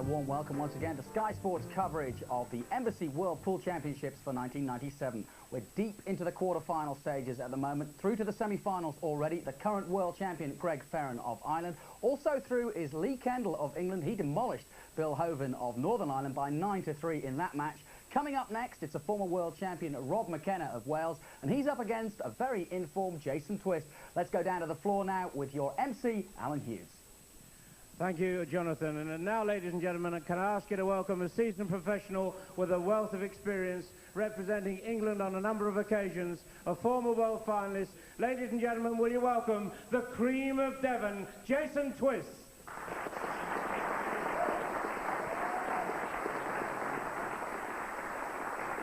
a warm welcome once again to Sky Sports coverage of the Embassy World Pool Championships for 1997. We're deep into the quarter-final stages at the moment, through to the semi-finals already. The current world champion, Greg Ferran of Ireland. Also through is Lee Kendall of England. He demolished Bill Hoven of Northern Ireland by 9-3 in that match. Coming up next, it's a former world champion, Rob McKenna of Wales, and he's up against a very informed Jason Twist. Let's go down to the floor now with your MC, Alan Hughes. Thank you, Jonathan. And now, ladies and gentlemen, can I ask you to welcome a seasoned professional with a wealth of experience representing England on a number of occasions, a former world finalist. Ladies and gentlemen, will you welcome the cream of Devon, Jason Twist.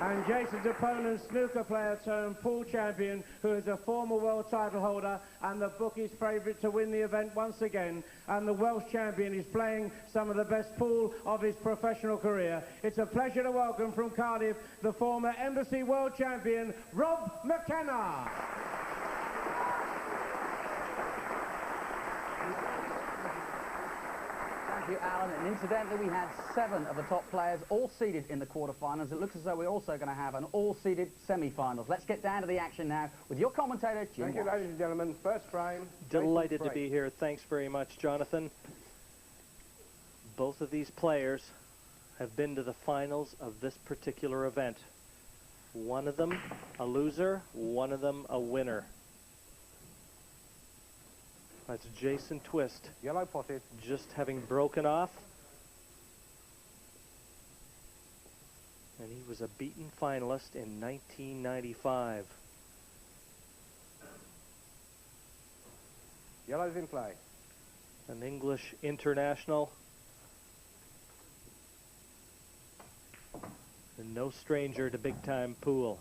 And Jason's opponent, snooker player turned pool champion, who is a former world title holder and the bookies' favourite to win the event once again. And the Welsh champion is playing some of the best pool of his professional career. It's a pleasure to welcome from Cardiff the former Embassy world champion, Rob McKenna. Thank you, Alan. And incidentally, we had 7 of the top players all seeded in the quarterfinals. It looks as though we're also going to have an all-seeded semi-finals. Let's get down to the action now with your commentator, Jim. Thank you, ladies and gentlemen. First frame. Delighted to be here. Thanks very much, Jonathan. Both of these players have been to the finals of this particular event. One of them a loser, one of them a winner. That's Jason Twist. Yellow potted. Just having broken off. And he was a beaten finalist in 1995. Yellow's in play. An English international. And no stranger to big-time pool.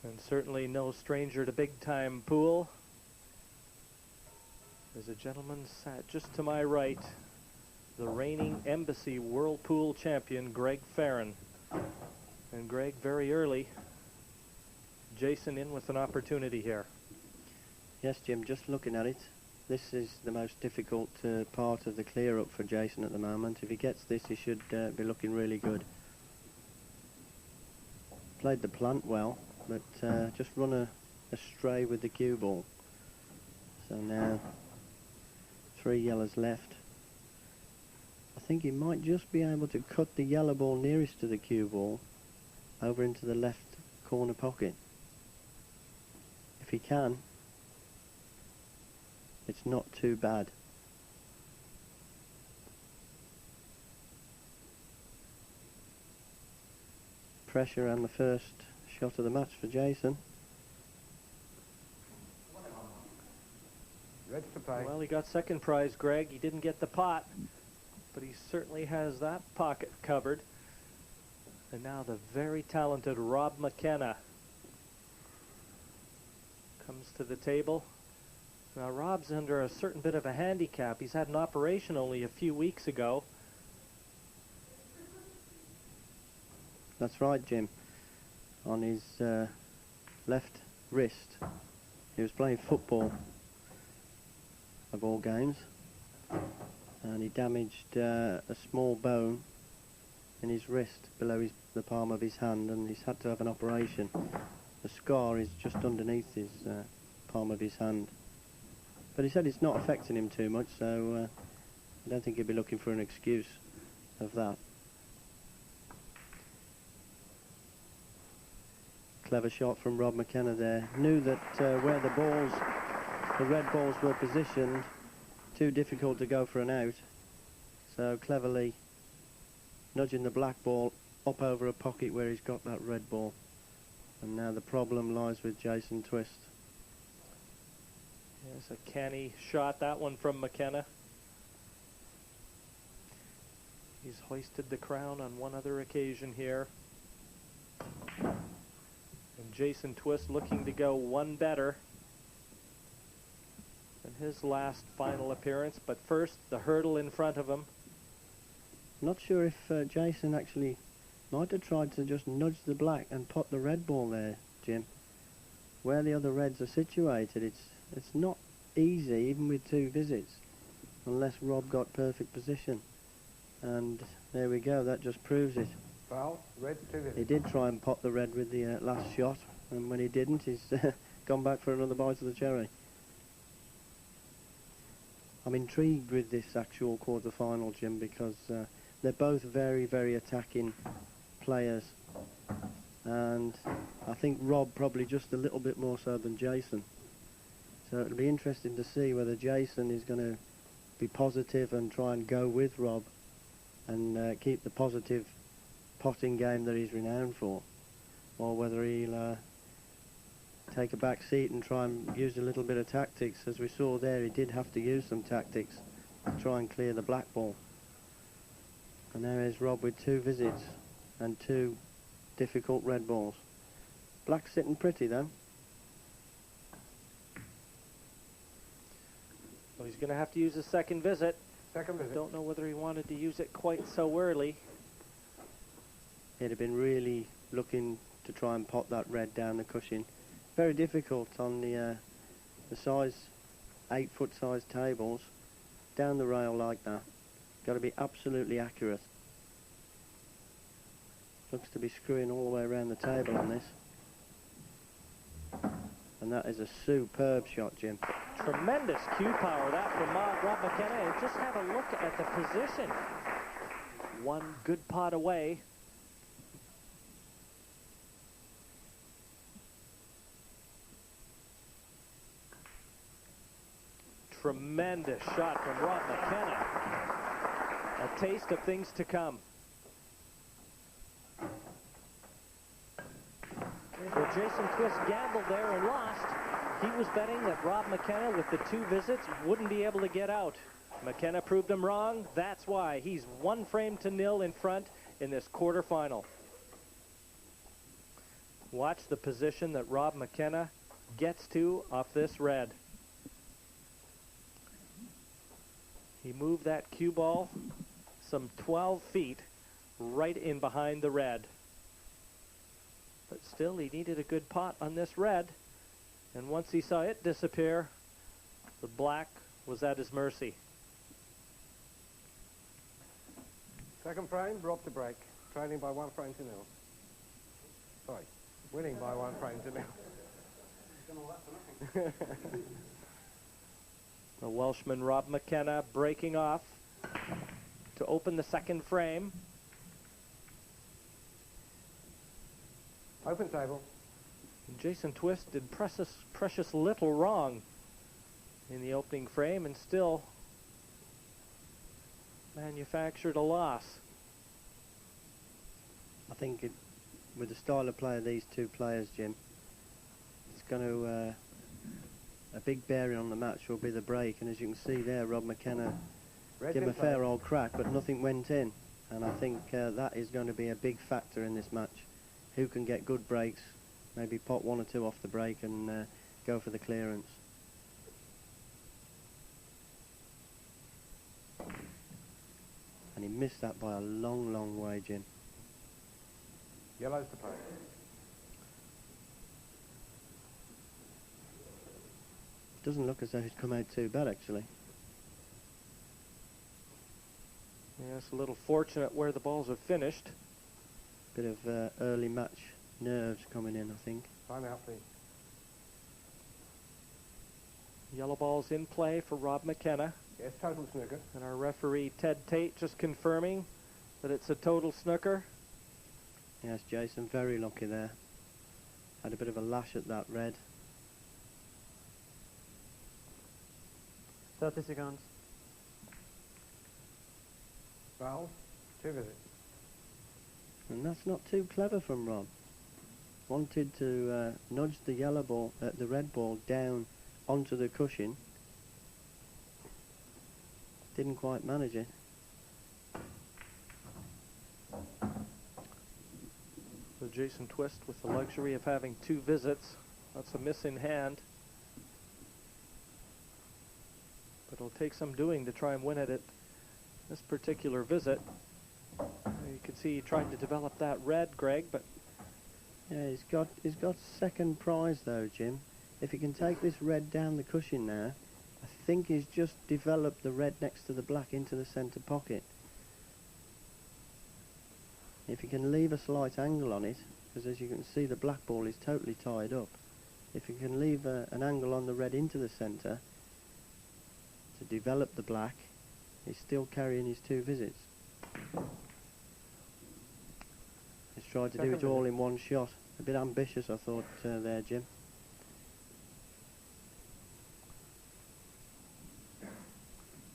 And certainly no stranger to big-time pool. There's a gentleman sat just to my right, the reigning Embassy World Pool Champion, Greg Ferran. And Greg, very early, Jason in with an opportunity here. Yes, Jim, just looking at it, this is the most difficult part of the clear-up for Jason at the moment. If he gets this, he should be looking really good. Played the plant well, but just run astray with the cue ball. So now 3 yellows left. I think he might just be able to cut the yellow ball nearest to the cue ball over into the left corner pocket. If he can, it's not too bad. Pressure on the first shot of the match for Jason. Ready to play. Well, he got second prize, Greg. He didn't get the pot, but he certainly has that pocket covered. And now the very talented Rob McKenna comes to the table. Now Rob's under a certain bit of a handicap. He's had an operation only a few weeks ago. That's right, Jim. On his left wrist. He was playing football, of all games, and he damaged a small bone in his wrist below the palm of his hand, and he's had to have an operation. The scar is just underneath his palm of his hand. But he said it's not affecting him too much, so I don't think he'll be looking for an excuse of that. Clever shot from Rob McKenna there. Knew that where the red balls were positioned, too difficult to go for an out. So cleverly nudging the black ball up over a pocket where he's got that red ball. And now the problem lies with Jason Twist. Yes, a canny shot, that one from McKenna. He's hoisted the crown on one other occasion here. And Jason Twist looking to go one better than his last final appearance. But first, the hurdle in front of him. Not sure if Jason actually might have tried to just nudge the black and put the red ball there Jim. Where the other reds are situated, it's not easy, even with 2 visits, unless Rob got perfect position. And there we go, that just proves it. Foul, red, 2 visits. He did try and pot the red with the last shot, and when he didn't, he's gone back for another bite of the cherry. I'm intrigued with this actual quarter-final, Jim, because they're both very, very attacking players. And I think Rob probably just a little bit more so than Jason. So it'll be interesting to see whether Jason is going to be positive and try and go with Rob and keep the positive potting game that he's renowned for, or whether he'll take a back seat and try and use a little bit of tactics. As we saw there, he did have to use some tactics to try and clear the black ball. And there is Rob with 2 visits and 2 difficult red balls. Black's sitting pretty though. Well, he's going to have to use his second visit. Second visit. Don't know whether he wanted to use it quite so early. He'd have been really looking to try and pot that red down the cushion. Very difficult on the size, 8-foot size tables, down the rail like that. Got to be absolutely accurate. Looks to be screwing all the way around the table on this. And that is a superb shot, Jim. Tremendous cue power, that from Rob McKenna. And just have a look at the position. One good pot away. Tremendous shot from Rob McKenna. A taste of things to come. Well, Jason Twist gambled there and lost. He was betting that Rob McKenna, with the 2 visits, wouldn't be able to get out. McKenna proved him wrong. That's why he's 1 frame to 0 in front in this quarterfinal. Watch the position that Rob McKenna gets to off this red. He moved that cue ball some 12 feet right in behind the red. But still, he needed a good pot on this red. And once he saw it disappear, the black was at his mercy. Second frame, Rob to break. Trailing by 1 frame to 0. Sorry, winning by 1 frame to 0. The Welshman Rob McKenna breaking off to open the second frame. Open table. And Jason Twist did precious little wrong in the opening frame and still manufactured a loss. I think with the style of play of these 2 players, Jim, it's going to a big bearing on the match will be the break. And as you can see there, Rob McKenna gave him a fair old crack, but nothing went in. And I think that is going to be a big factor in this match. Who can get good breaks, maybe pot 1 or 2 off the break and go for the clearance. And he missed that by a long, long way, Jim. Yellow's to play. Doesn't look as though he's come out too bad, actually. Yeah, it's a little fortunate where the balls have finished. Bit of early match nerves coming in, I think. Time out, please. Yellow balls in play for Rob McKenna. Yes, total snooker. And our referee Ted Tate just confirming that it's a total snooker. Yes, Jason, very lucky there. Had a bit of a lash at that red. 30 seconds. Foul, 2 visits. And that's not too clever from Rob. Wanted to nudge the yellow ball, the red ball down onto the cushion. Didn't quite manage it. So Jason Twist with the luxury of having 2 visits. That's a miss in hand. But it'll take some doing to try and win it at this particular visit. You can see he tried to develop that red, Greg, but Yeah, he's got second prize though, Jim. If he can take this red down the cushion now, I think he's just developed the red next to the black into the centre pocket. If he can leave a slight angle on it, because as you can see the black ball is totally tied up. If he can leave an angle on the red into the centre to develop the black, he's still carrying his 2 visits. He's tried to do it all in one shot. A bit ambitious, I thought, there, Jim.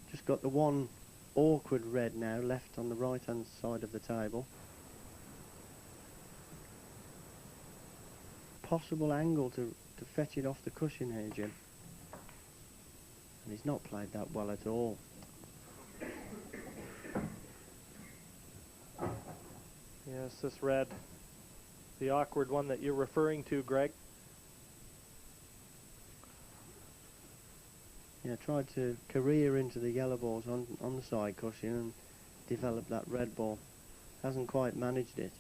Just got the one awkward red now left on the right-hand side of the table. Possible angle to fetch it off the cushion here, Jim. And he's not played that well at all. Yes, this red, the awkward one that you're referring to, Greg. Yeah, tried to career into the yellow balls on the side cushion and develop that red ball. Hasn't quite managed it.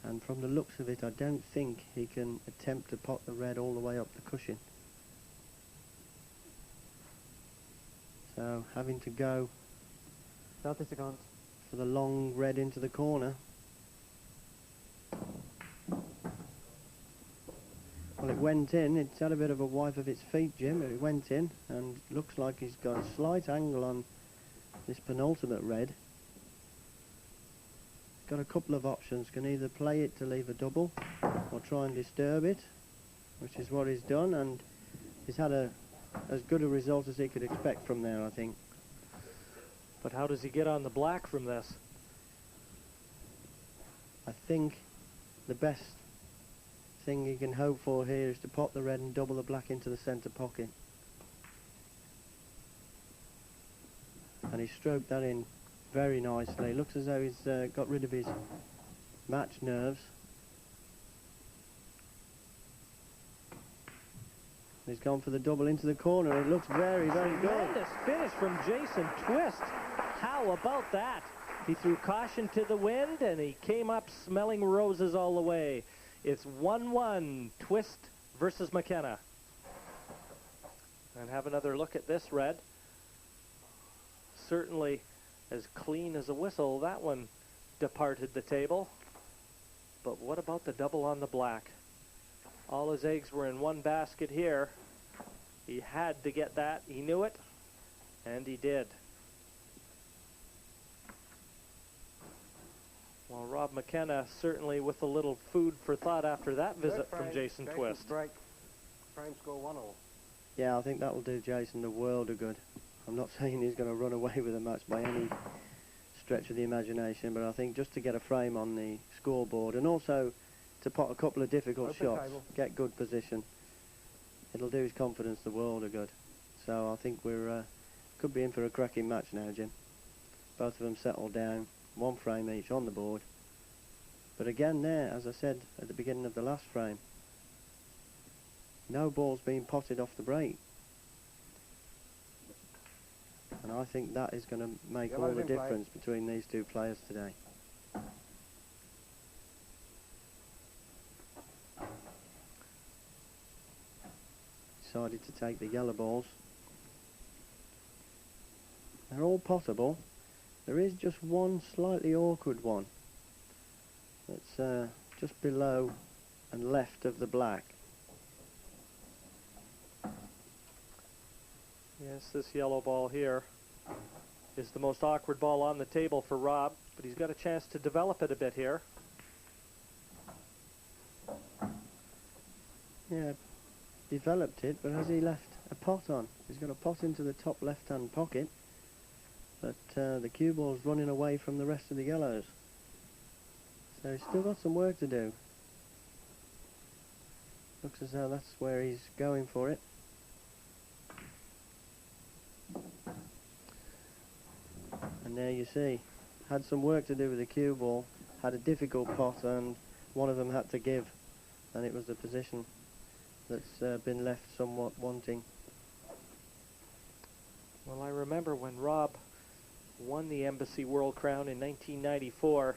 And from the looks of it, I don't think he can attempt to pot the red all the way up the cushion. So having to go 30 seconds. for the long red into the corner. Well, it went in. It's had a bit of a wipe of its feet, Jim, but it went in, and looks like he's got a slight angle on this penultimate red. Got a couple of options. Can either play it to leave a double or try and disturb it, which is what he's done, and he's had as good a result as he could expect from there, I think. But how does he get on the black from this? I think the best thing he can hope for here is to pop the red and double the black into the centre pocket. And he stroked that in very nicely. Looks as though he's got rid of his match nerves. He's gone for the double into the corner. It looks very, very good. Tremendous finish from Jason Twist. How about that? He threw caution to the wind and he came up smelling roses all the way. It's 1-1, Twist versus McKenna. And have another look at this red. Certainly as clean as a whistle, that one departed the table. But what about the double on the black? All his eggs were in one basket here. He had to get that. He knew it, and he did. Well, Rob McKenna certainly with a little food for thought after that visit from Jason Twist. Break. Frame score 1-1. Yeah, I think that will do Jason the world of good. I'm not saying he's going to run away with the match by any stretch of the imagination, but I think just to get a frame on the scoreboard and also to pot a couple of difficult shots, get good position, it'll do his confidence the world of good. So I think we're could be in for a cracking match now, Jim. Both of them settled down, one frame each on the board. But again there, as I said at the beginning of the last frame, no balls being potted off the break. And I think that is going to make all the difference between these two players today. Decided to take the yellow balls. They're all potable. There is just one slightly awkward one that's just below and left of the black. Yes, this yellow ball here is the most awkward ball on the table for Rob, but he's got a chance to develop it a bit here. Yeah, developed it, but has he left a pot on? He's got a pot into the top left-hand pocket, but the cue ball's running away from the rest of the yellows. So he's still got some work to do. Looks as though that's where he's going for it. And there you see, had some work to do with the cue ball, had a difficult pot, and one of them had to give, and it was the position that's been left somewhat wanting. Well, I remember when Rob won the Embassy World Crown in 1994,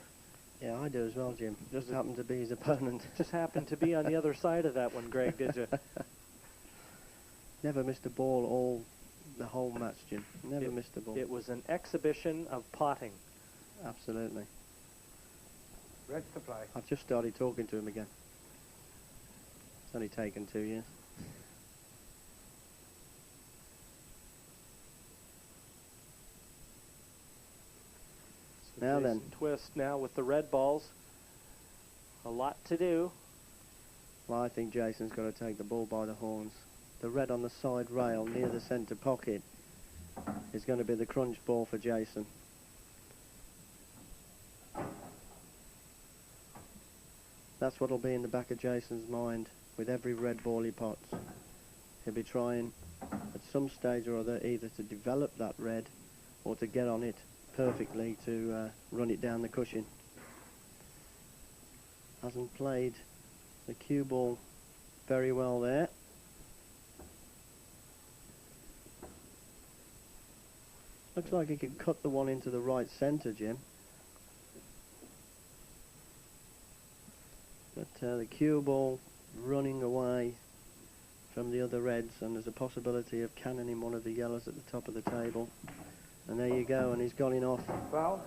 Yeah, I do as well, Jim. Just happened to be his opponent. Just happened to be on the other side of that one, Greg, did you? Never missed a ball the whole match, Jim. Never missed a ball. It was an exhibition of potting. Absolutely. Reds to play. I've just started talking to him again. It's only taken 2 years. So Now Jason then. Twist now with the red balls. A lot to do. Well, I think Jason's got to take the ball by the horns. The red on the side rail near the centre pocket is going to be the crunch ball for Jason. That's what will be in the back of Jason's mind with every red ball he pots. He'll be trying at some stage or other either to develop that red or to get on it perfectly to run it down the cushion. Hasn't played the cue ball very well there. Looks like he could cut the one into the right centre, Jim. But the cue ball running away from the other reds, and there's a possibility of cannoning one of the yellows at the top of the table. And there you go, and he's got it off. Foul.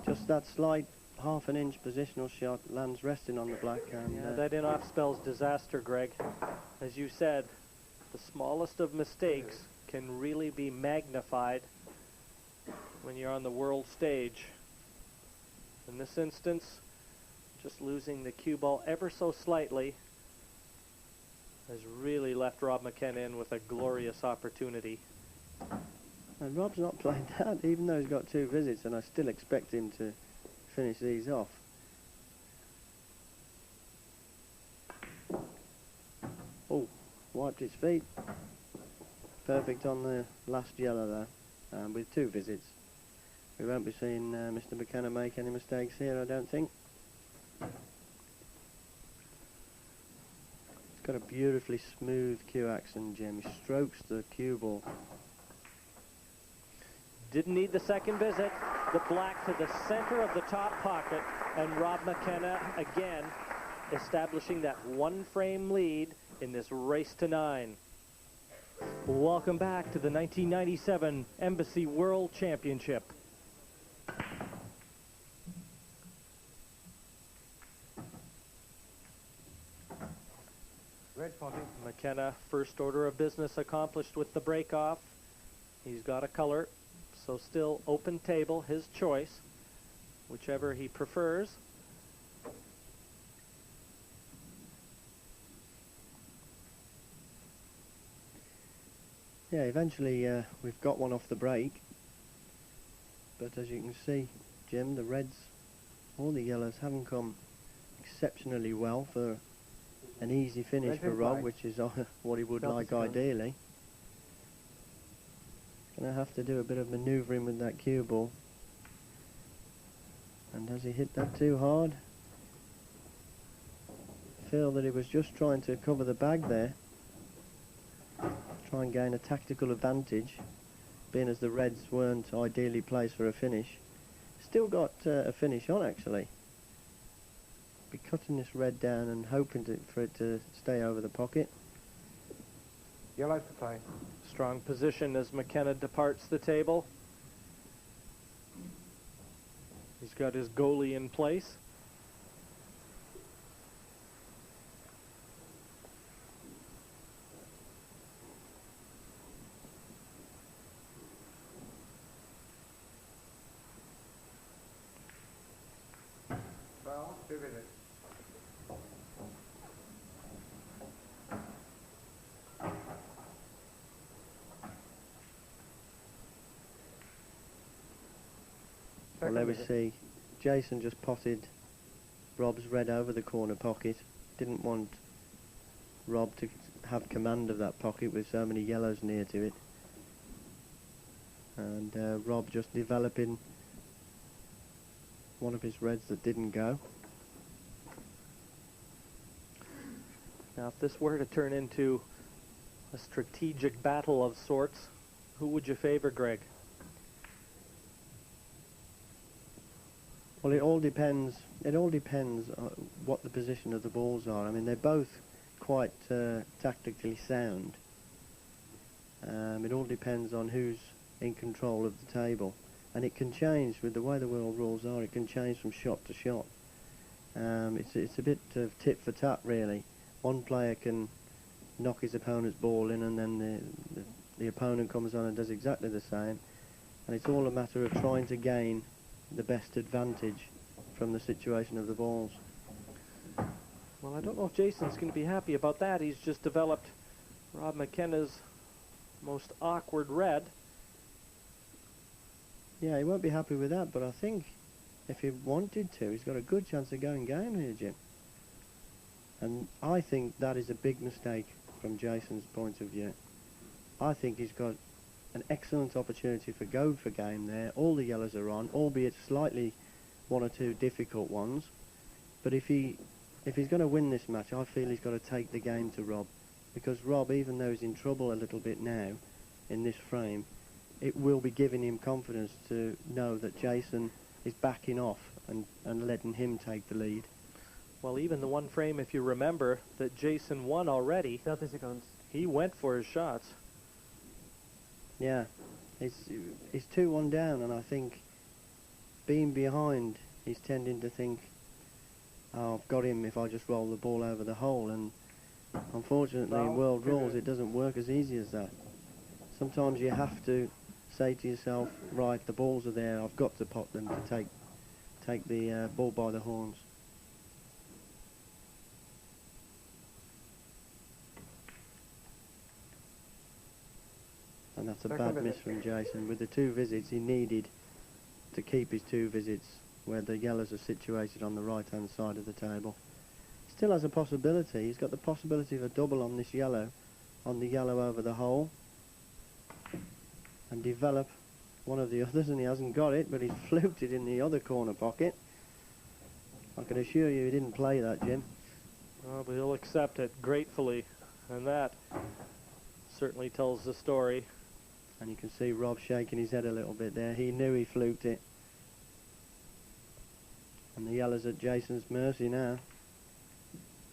Just that slight half an inch positional shot lands resting on the black. And Yeah, that in-off spells disaster, Greg. As you said, the smallest of mistakes can really be magnified when you're on the world stage. In this instance, just losing the cue ball ever so slightly has really left Rob McKenna in with a glorious opportunity. And Rob's not played that, even though he's got 2 visits, and I still expect him to finish these off. Oh, wiped his feet. Perfect on the last yellow there, with 2 visits. We won't be seeing Mr. McKenna make any mistakes here, I don't think. He's got a beautifully smooth cue action, Jim. He strokes the cue ball. Didn't need the second visit. The black to the center of the top pocket, and Rob McKenna again establishing that 1-frame lead in this race to 9. Welcome back to the 1997 Embassy World Championship. Red potting. McKenna, first order of business accomplished with the break-off. He's got a color, so still open table, his choice, whichever he prefers. Yeah, eventually we've got one off the break. But as you can see, Jim, the reds or the yellows haven't come exceptionally well for an easy finish for Rob, which is what he would like ideally. Gonna have to do a bit of manoeuvring with that cue ball. And has he hit that too hard? I feel that he was just trying to cover the bag there. Try and gain a tactical advantage, being as the reds weren't ideally placed for a finish. Still got a finish on, actually. Be cutting this red down and hoping for it to stay over the pocket. Yellow to play. Strong position as McKenna departs the table. He's got his goalie in place. Foul. 2 visits. Well, there we see Jason just potted Rob's red over the corner pocket. Didn't want Rob to have command of that pocket with so many yellows near to it. And Rob just developing one of his reds that didn't go. Now, if this were to turn into a strategic battle of sorts, who would you favor, Greg? Well, Well, it all depends. It all depends on what the position of the balls are. I mean, they're both quite tactically sound. It all depends on who's in control of the table, and it can change with the way the world rules are. It can change from shot to shot. It's a bit of tit for tat, really. One player can knock his opponent's ball in, and then the opponent comes on and does exactly the same. And it's all a matter of trying to gain the best advantage from the situation of the balls. Well, I don't know if Jason's going to be happy about that. He's just developed Rob McKenna's most awkward red. Yeah, he won't be happy with that, but I think if he wanted to, he's got a good chance of going game here, Jim. And I think that is a big mistake from Jason's point of view. I think he's got an excellent opportunity for go for game there. All the yellows are on, albeit slightly one or two difficult ones. But if he's going to win this match, I feel he's got to take the game to Rob. Because Rob, even though he's in trouble a little bit now in this frame, it will be giving him confidence to know that Jason is backing off and letting him take the lead. Well, even the one frame, if you remember, that Jason won already, 30 seconds. he went for his shots. Yeah, he's 2-1 down, and I think being behind, he's tending to think, oh, I've got him if I just roll the ball over the hole, and unfortunately in world rules it doesn't work as easy as that. Sometimes you have to say to yourself, right, the balls are there, I've got to pot them to take the ball by the horns. And that's a bad miss from Jason. With the 2 visits, he needed to keep his 2 visits where the yellows are situated on the right-hand side of the table. Still has a possibility. He's got the possibility of a double on this yellow, on the yellow over the hole, and develop one of the others, and he hasn't got it, but he's fluked it in the other corner pocket. I can assure you he didn't play that, Jim. Well, but he'll accept it gratefully, and that certainly tells the story. And you can see Rob shaking his head a little bit there. He knew he fluked it. And the yellow's at Jason's mercy now.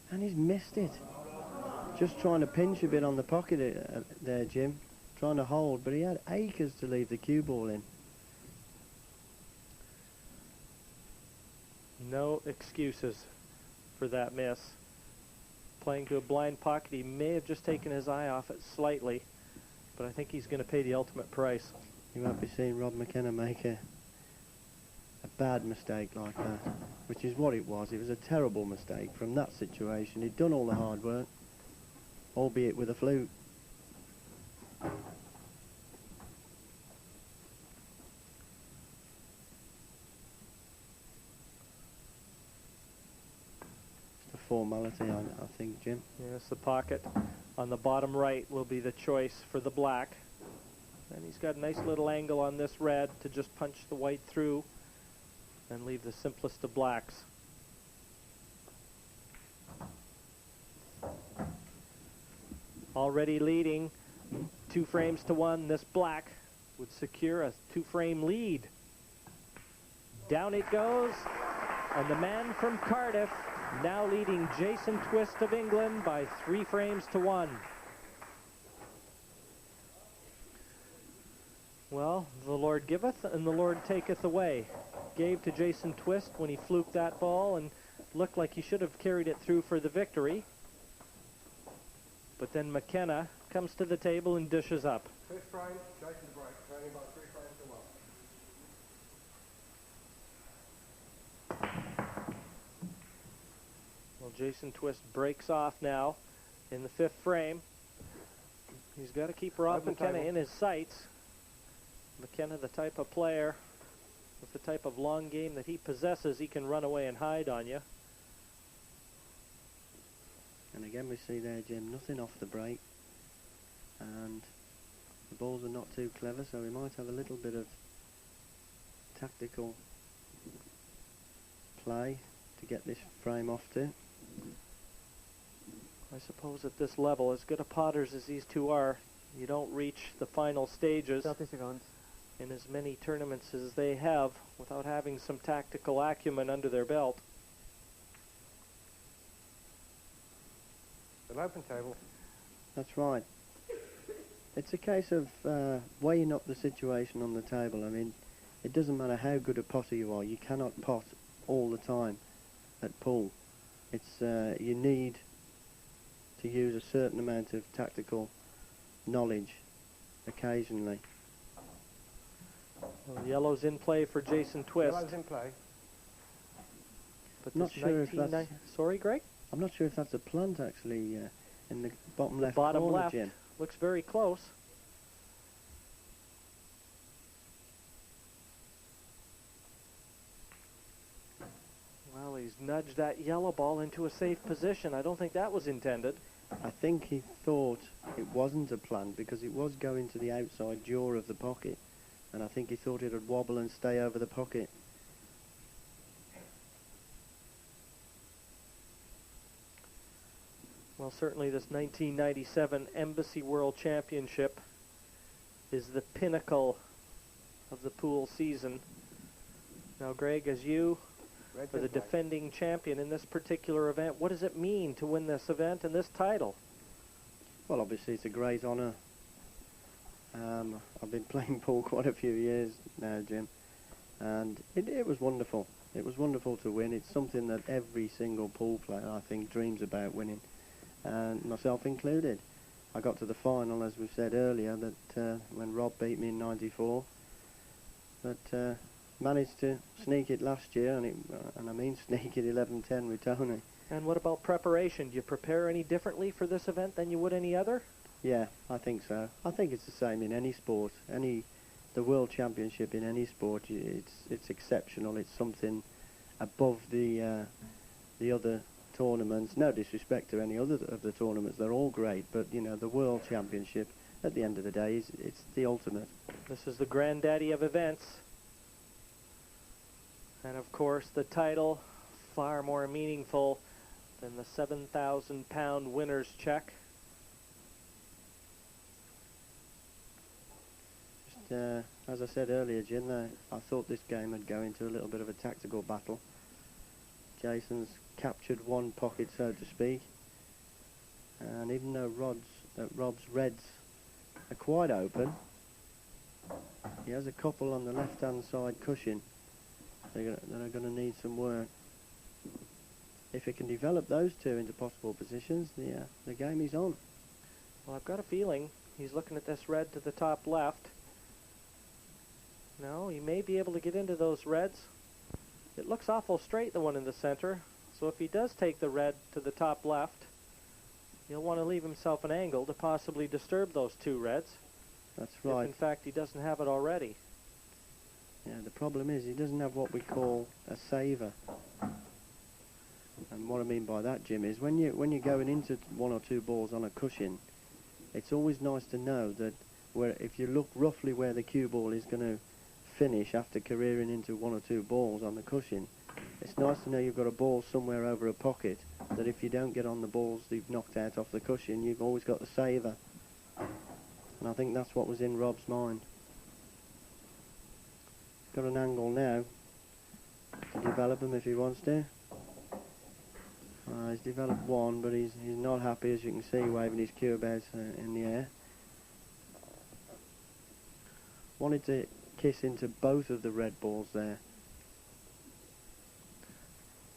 And he's missed it. Just trying to pinch a bit on the pocket there, Jim. Trying to hold, but he had acres to leave the cue ball in. No excuses for that miss. Playing to a blind pocket, he may have just taken his eye off it slightly, but I think he's going to pay the ultimate price. You won't be seeing Rob McKenna make a bad mistake like that, which is what it was. It was a terrible mistake from that situation. He'd done all the hard work, albeit with a fluke. Formality, I think, Jim. Yes, the pocket on the bottom right will be the choice for the black. And he's got a nice little angle on this red to just punch the white through and leave the simplest of blacks. Already leading 2 frames to 1. This black would secure a 2-frame lead. Down it goes, and the man from Cardiff now leading Jason Twist of England by 3 frames to 1. Well, the Lord giveth and the Lord taketh away. Gave to Jason Twist when he fluked that ball and looked like he should have carried it through for the victory. But then McKenna comes to the table and dishes up. 5th frame, Jason's break, trailing by 3 frames to 1. Well, Jason Twist breaks off now in the 5th frame. He's got to keep Rob McKenna in his sights. McKenna, the type of player with the type of long game that he possesses, he can run away and hide on you. And again we see there, Jim, nothing off the break. And the balls are not too clever, so we might have a little bit of tactical play to get this frame off to. I suppose at this level, as good a potters as these two are, you don't reach the final stages 30 seconds. in as many tournaments as they have without having some tactical acumen under their belt. An open table. That's right. It's a case of weighing up the situation on the table. I mean, it doesn't matter how good a potter you are, you cannot pot all the time at pool. It's you need to use a certain amount of tactical knowledge occasionally. Well, yellow's in play for Jason Twist. Yellow's in play. But Not this sure if that's... Sorry, Greg? I'm not sure if that's a plant actually in the bottom left Bottom corner, left. Jim. Looks very close. Well, he's nudged that yellow ball into a safe position. I don't think that was intended. I think he thought it wasn't a plant because it was going to the outside jaw of the pocket, and I think he thought it would wobble and stay over the pocket. Well, certainly this 1997 Embassy World Championship is the pinnacle of the pool season. Now, Greg, as you are the defending champion in this particular event, what does it mean to win this event and this title? Well, obviously it's a great honour. I've been playing pool quite a few years now, Jim, and it was wonderful. It was wonderful to win. It's something that every single pool player, I think, dreams about winning, and myself included. I got to the final, as we said earlier, that when Rob beat me in '94, but managed to sneak it last year, and I mean sneak it 11-10 with Tony. And what about preparation? Do you prepare any differently for this event than you would any other? Yeah, I think so. I think it's the same in any sport. The World Championship in any sport, it's exceptional. It's something above the other tournaments. No disrespect to any other of the tournaments, they're all great. But you know, the World Championship, at the end of the day, it's the ultimate. This is the granddaddy of events, and of course the title far more meaningful than the 7,000-pound winner's check. As I said earlier, Jim, I thought this game would go into a little bit of a tactical battle. Jason's captured one pocket, so to speak, and even though Rob's reds are quite open, he has a couple on the left-hand side cushion that are going to need some work. If he can develop those two into possible positions, the game is on. Well, I've got a feeling he's looking at this red to the top left. No, he may be able to get into those reds. It looks awful straight, the one in the center. So if he does take the red to the top left, he'll want to leave himself an angle to possibly disturb those two reds. That's right. If in fact he doesn't have it already. Yeah, the problem is he doesn't have what we call a saver. And what I mean by that, Jim, is when you're going into one or two balls on a cushion, it's always nice to know that if you look roughly where the cue ball is going to finish after careering into one or two balls on the cushion, it's nice to know you've got a ball somewhere over a pocket that if you don't get on the balls that you've knocked out off the cushion, you've always got the saver. And I think that's what was in Rob's mind. Got an angle now to develop him if he wants to. He's developed one, but he's not happy, as you can see, waving his cue about in the air. Wanted to kiss into both of the red balls there.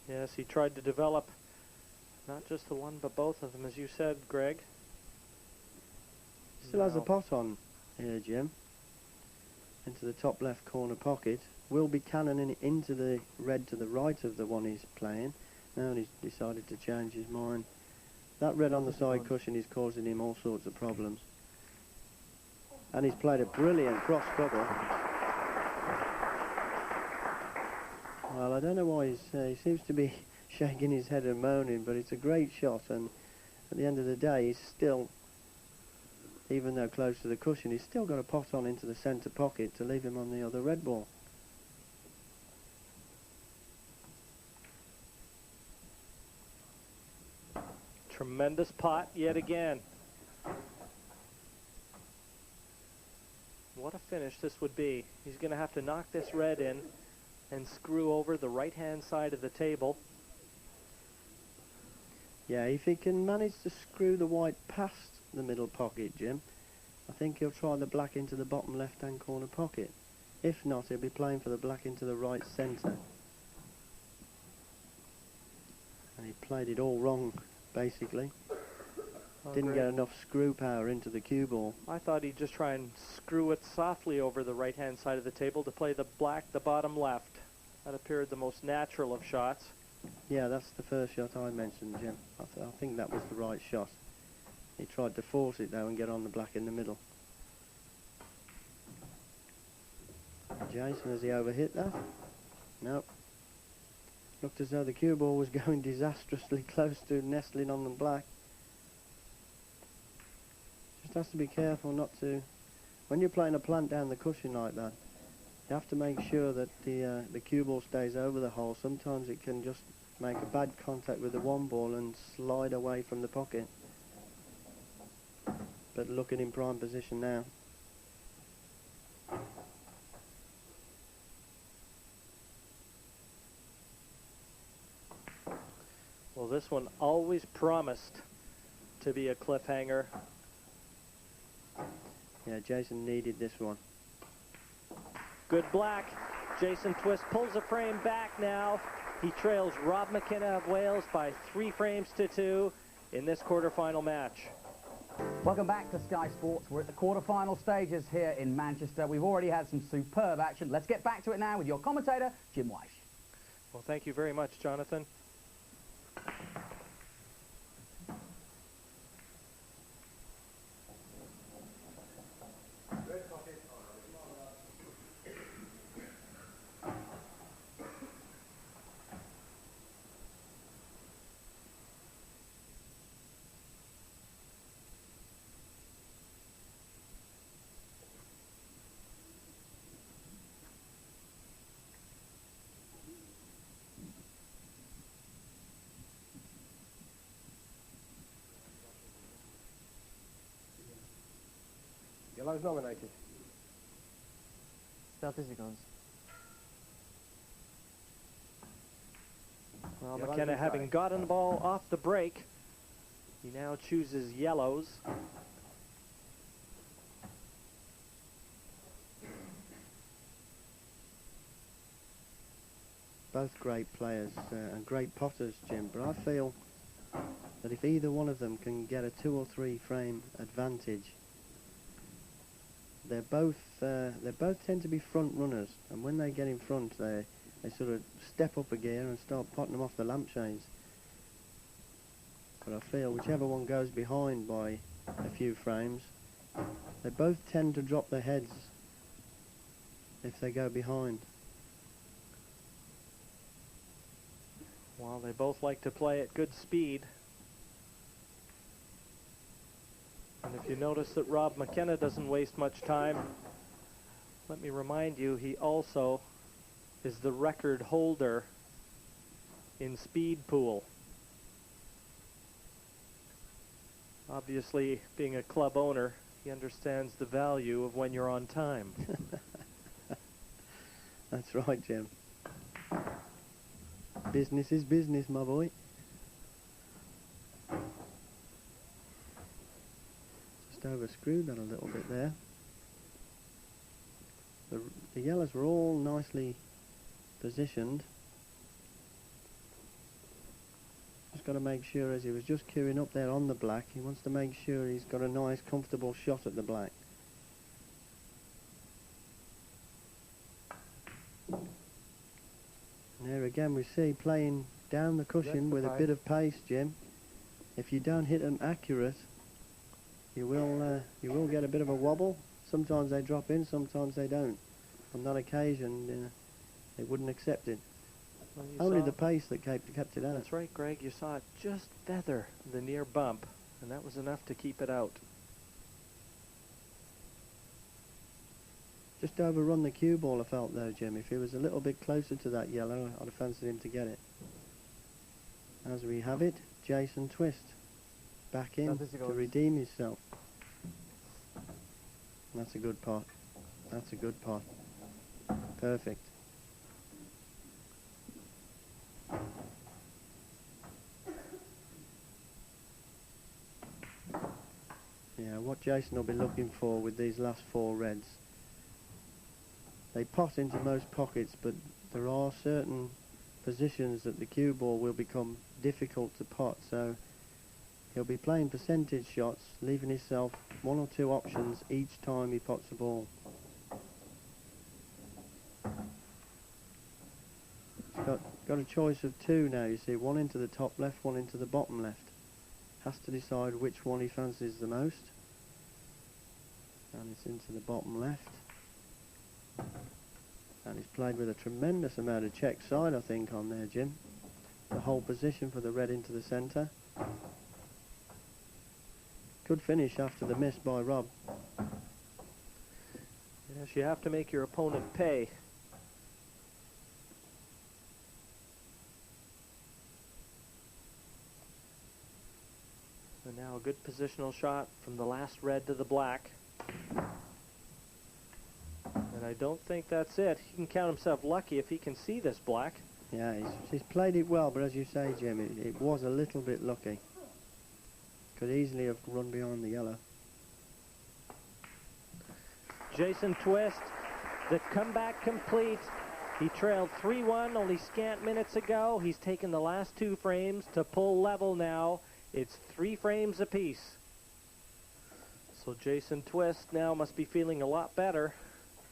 Yes, he tried to develop not just the one, but both of them, as you said, Greg. Still has a pot on here, Jim. Into the top left corner pocket. Will be cannoning it into the red to the right of the one he's playing. Now he's decided to change his mind. That red on the side cushion is causing him all sorts of problems. And he's played a brilliant cross cover. Well, I don't know why he seems to be shaking his head and moaning, but it's a great shot, and at the end of the day, he's still, even though close to the cushion, he's still got a pot on into the centre pocket to leave him on the other red ball. Tremendous pot yet again. What a finish this would be. He's going to have to knock this red in and screw over the right-hand side of the table. Yeah, if he can manage to screw the white past the middle pocket, Jim, I think he'll try the black into the bottom left-hand corner pocket. If not, he'll be playing for the black into the right centre. And he played it all wrong, basically. Didn't get enough screw power into the cue ball. I thought he'd just try and screw it softly over the right-hand side of the table to play the black, the bottom left. That appeared the most natural of shots. Yeah, that's the first shot I mentioned, Jim. I think that was the right shot. He tried to force it, though, and get on the black in the middle. Jason, has he overhit that? Nope. Looked as though the cue ball was going disastrously close to nestling on the black. Just has to be careful not to... When you're playing a plant down the cushion like that, you have to make sure that the cue ball stays over the hole. Sometimes it can just make a bad contact with the one ball and slide away from the pocket. But looking in prime position now. Well, this one always promised to be a cliffhanger. Yeah, Jason needed this one. Good black. Jason Twist pulls the frame back now. He trails Rob McKenna of Wales by 3 frames to 2 in this quarterfinal match. Welcome back to Sky Sports. We're at the quarterfinal stages here in Manchester. We've already had some superb action. Let's get back to it now with your commentator, Jim Weish. Well, thank you very much, Jonathan. Yellow's nominated. Statistics. Well, Yellow's McKenna having inside. gotten the ball off the break, he now chooses yellows. Both great players and great potters, Jim, but I feel that if either one of them can get a 2 or 3 frame advantage, they both tend to be front runners, and when they get in front, they sort of step up a gear and start potting them off the lampshades. But I feel whichever one goes behind by a few frames, they both tend to drop their heads if they go behind. Well, they both like to play at good speed. And if you notice that Rob McKenna doesn't waste much time, let me remind you, he also is the record holder in speed pool. Obviously, being a club owner, he understands the value of when you're on time. That's right, Jim. Business is business, my boy. Just overscrewed that a little bit there. The yellows were all nicely positioned. Just got to make sure, as he was just queuing up there on the black, he wants to make sure he's got a nice comfortable shot at the black. And there again we see playing down the cushion with a bit of pace, Jim. If you don't hit them accurate, you will get a bit of a wobble. Sometimes they drop in, sometimes they don't. On that occasion, they wouldn't accept it. Well, Only the pace that kept it out. That's right, Greg. You saw it just feather the near bump, and that was enough to keep it out. Just overrun the cue ball, I felt, though, Jim. If he was a little bit closer to that yellow, I'd have fancied him to get it. As we have it, Jason Twist back in to redeem himself. That's a good pot. That's a good pot. Perfect. Yeah, what Jason will be looking for with these last 4 reds, they pot into most pockets, but there are certain positions that the cue ball will become difficult to pot, so he'll be playing percentage shots, leaving himself 1 or 2 options each time he pots the ball. He's got a choice of 2 now, you see, 1 into the top left, 1 into the bottom left. Has to decide which one he fancies the most. And it's into the bottom left. And he's played with a tremendous amount of check side, I think, on there, Jim. The whole position for the red into the centre. Good finish after the miss by Rob. Yes, you have to make your opponent pay. So now a good positional shot from the last red to the black. And I don't think that's it. He can count himself lucky if he can see this black. Yeah, he's played it well, but as you say, Jim, it was a little bit lucky. Could easily have run behind the yellow. Jason Twist, the comeback complete. He trailed 3-1 only scant minutes ago. He's taken the last 2 frames to pull level now. It's 3 frames apiece. So Jason Twist now must be feeling a lot better.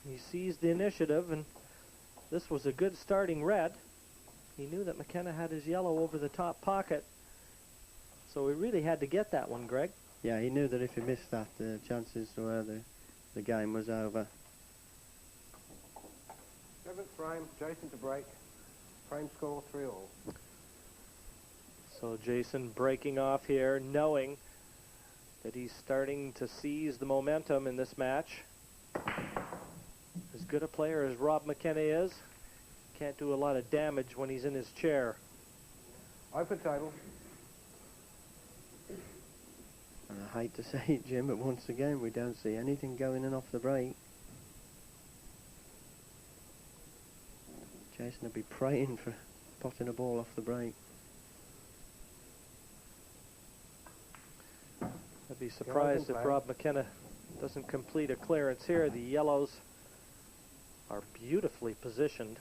He seized the initiative, and this was a good starting red. He knew that McKenna had his yellow over the top pocket, so he really had to get that one, Greg. Yeah, he knew that if he missed that, the chances were the game was over. 7th frame, Jason to break. Frame score 3-all. So Jason breaking off here, knowing that he's starting to seize the momentum in this match. As good a player as Rob McKenna is, can't do a lot of damage when he's in his chair. Open table. And I hate to say it, Jim, but once again we don't see anything going in off the break. Jason will be praying for potting a ball off the break. I'd be surprised if Rob McKenna doesn't complete a clearance here. The yellows are beautifully positioned.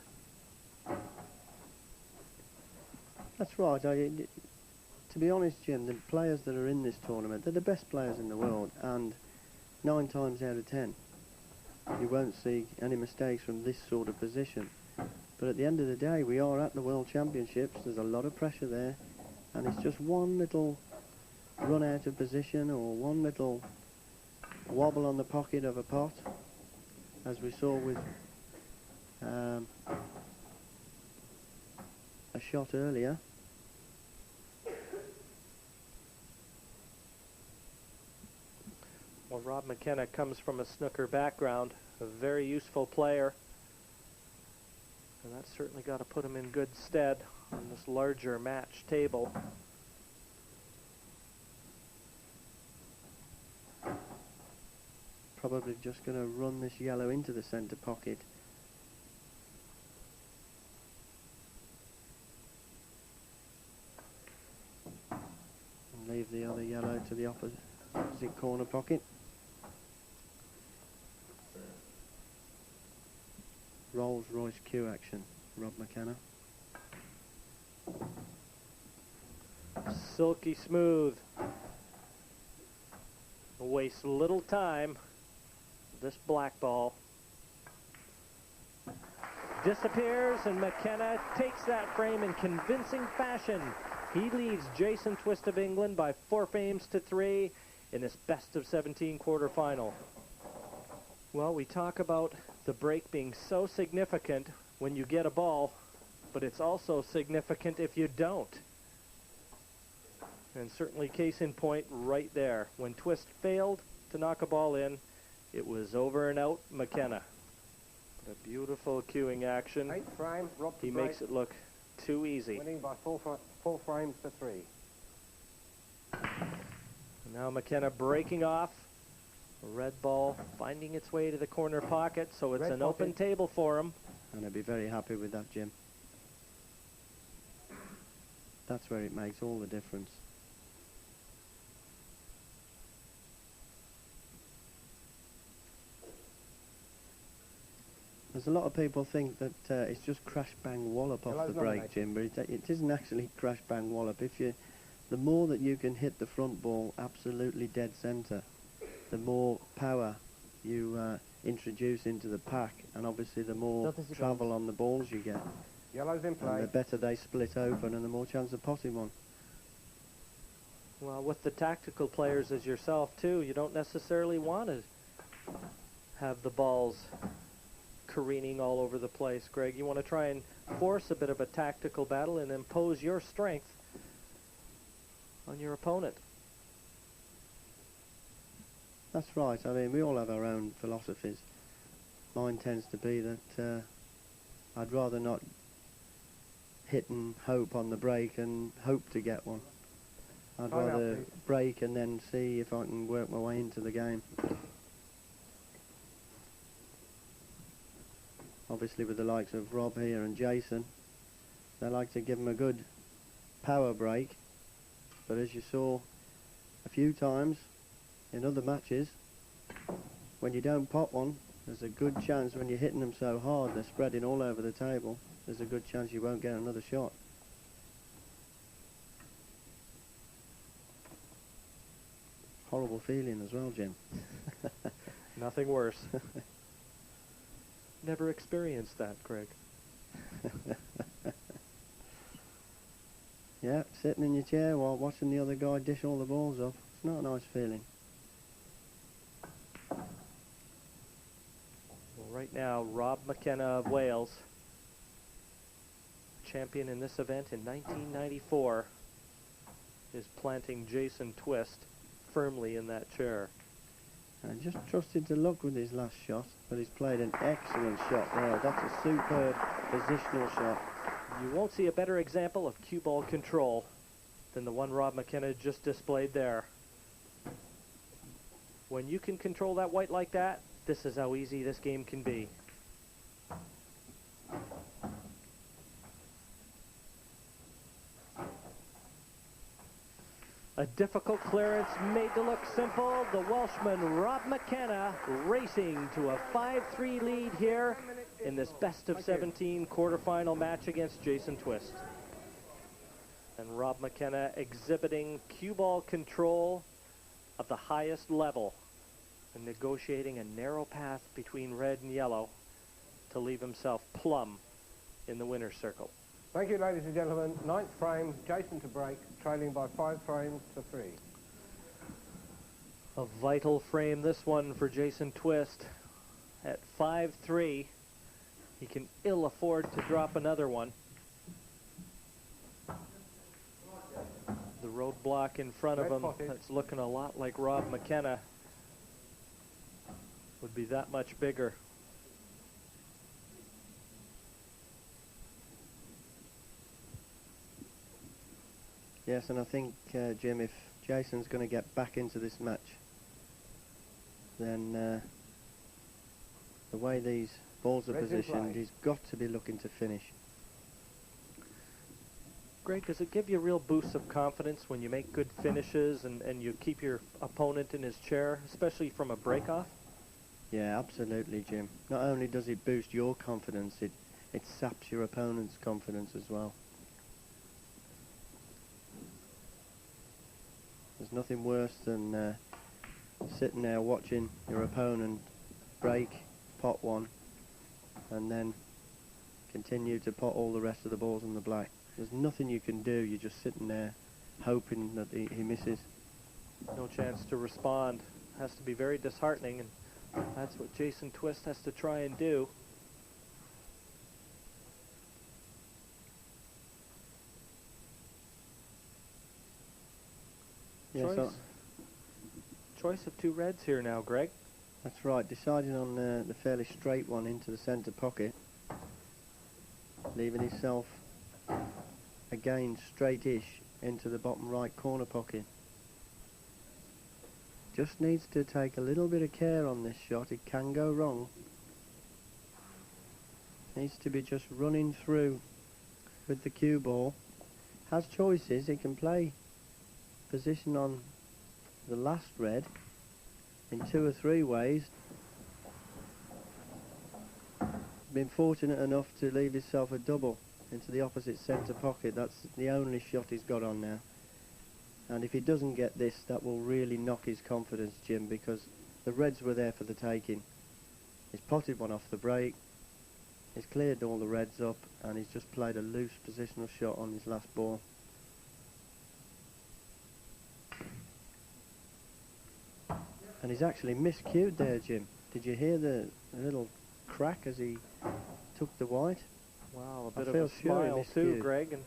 That's right. To be honest, Jim, the players that are in this tournament, they're the best players in the world, and 9 times out of 10 you won't see any mistakes from this sort of position. But at the end of the day, we are at the World Championships. There's a lot of pressure there, and it's just one little run out of position or one little wobble on the pocket of a pot, as we saw with a shot earlier. Well, Rob McKenna comes from a snooker background, a very useful player, and that's certainly got to put him in good stead on this larger match table. Probably just going to run this yellow into the centre pocket. And leave the other yellow to the opposite corner pocket. Rolls-Royce cue action, Rob McKenna. Silky smooth. Wastes little time. This black ball disappears, and McKenna takes that frame in convincing fashion. He leads Jason Twist of England by 4 frames to 3 in this best of 17 quarterfinal. Well, we talk about the break being so significant when you get a ball, but it's also significant if you don't. And certainly case in point right there. When Twist failed to knock a ball in, it was over and out McKenna. But a beautiful cueing action. 8th frame, Rob to He break. makes it look too easy. Winning by 4 frames to 3. And now McKenna breaking off. Red ball finding its way to the corner pocket, so it's Red an open pocket. table for him. And I'd be very happy with that, Jim. That's where it makes all the difference. There's a lot of people think that it's just crash bang wallop off Yellow's the break, nominated. Jim, but it isn't actually crash bang wallop. The more that you can hit the front ball absolutely dead centre, the more power you introduce into the pack, and obviously the more That is the travel on the balls you get, Yellow's in and play. the better they split open, and the more chance of potting one. Well, with the tactical players as yourself too, you don't necessarily want to have the balls careening all over the place, Greg. You want to try and force a bit of a tactical battle and impose your strength on your opponent. That's right. I mean, we all have our own philosophies. Mine tends to be that I'd rather not hit and hope on the break and hope to get one. I'd Time out, rather please. break and then see if I can work my way into the game. Obviously with the likes of Rob here and Jason, they like to give them a good power break, but as you saw a few times in other matches, when you don't pot one, there's a good chance when you're hitting them so hard they're spreading all over the table, there's a good chance you won't get another shot. Horrible feeling as well, Jim. Nothing worse. Never experienced that, Greg. Yeah, sitting in your chair while watching the other guy dish all the balls off. It's not a nice feeling. Well, right now, Rob McKenna of Wales, champion in this event in 1994, is planting Jason Twist firmly in that chair. And just trusted to luck with his last shot, but he's played an excellent shot there. That's a superb positional shot. You won't see a better example of cue ball control than the one Rob McKenna just displayed there. When you can control that white like that, this is how easy this game can be. A difficult clearance made to look simple. The Welshman Rob McKenna racing to a 5-3 lead here in this best of 17 quarterfinal match against Jason Twist. And Rob McKenna exhibiting cue ball control of the highest level and negotiating a narrow path between red and yellow to leave himself plumb in the winner's circle. Thank you, ladies and gentlemen. 9th frame, Jason to break, trailing by 5 frames to 3. A vital frame, this one, for Jason Twist. At 5-3, he can ill afford to drop another one. The roadblock in front of Red him, potted. that's looking a lot like Rob McKenna, would be that much bigger. Yes, and I think, Jim, if Jason's going to get back into this match, then the way these balls are Red's in positioned, play. he's got to be looking to finish. Greg, does it give you a real boost of confidence when you make good finishes and you keep your opponent in his chair, especially from a break-off? Yeah, absolutely, Jim. Not only does it boost your confidence, it saps your opponent's confidence as well. There's nothing worse than sitting there watching your opponent break, pot one, and then continue to pot all the rest of the balls on the black. There's nothing you can do. You're just sitting there hoping that he misses. No chance to respond. Has to be very disheartening, and that's what Jason Twist has to try and do. Yeah, so Choice of two reds here now, Greg. that's right. Deciding on the fairly straight one into the centre pocket, leaving himself again straight-ish into the bottom right corner pocket. Just needs to take a little bit of care on this shot. It can go wrong. Needs to be just running through with the cue ball. Has choices. He can play position on the last red in 2 or 3 ways. Been fortunate enough to leave himself a double into the opposite centre pocket. That's the only shot he's got on now. And if he doesn't get this, that will really knock his confidence, Jim, because the reds were there for the taking. He's potted one off the break. He's cleared all the reds up, and he's just played a loose positional shot on his last ball. And he's actually miscued there, Jim. Did you hear the little crack as he took the white? Wow, a bit of a smile too, Greg. And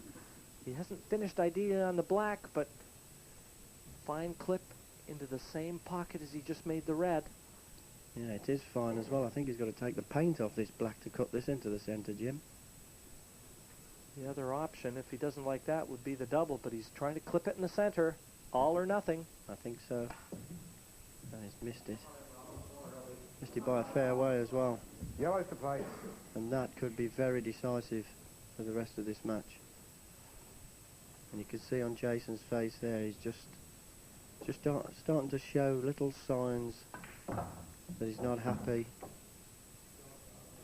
he hasn't finished idea on the black, but fine clip into the same pocket as he just made the red. Yeah, it is fine as well. I think he's got to take the paint off this black to cut this into the centre, Jim. The other option, if he doesn't like that, would be the double, but he's trying to clip it in the centre. All or nothing. I think so. And he's missed it. Missed it by a fair way as well. Yellows to play. And that could be very decisive for the rest of this match. And you can see on Jason's face there, he's just starting to show little signs that he's not happy.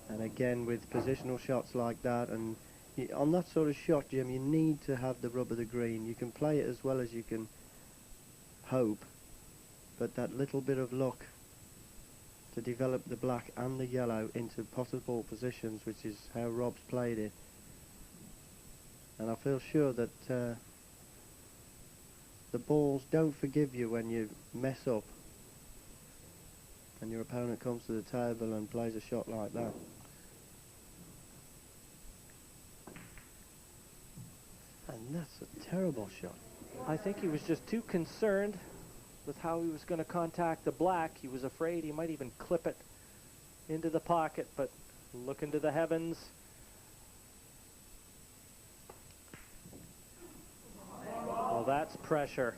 And again, with positional shots like that, and on that sort of shot, Jim, you need to have the rub of the green. You can play it as well as you can hope, but that little bit of luck to develop the black and the yellow into possible positions, which is how Rob's played it. And I feel sure that the balls don't forgive you when you mess up and your opponent comes to the table and plays a shot like that. And that's a terrible shot. I think he was just too concerned with how he was going to contact the black. He was afraid he might even clip it into the pocket, but look into the heavens. Well, that's pressure.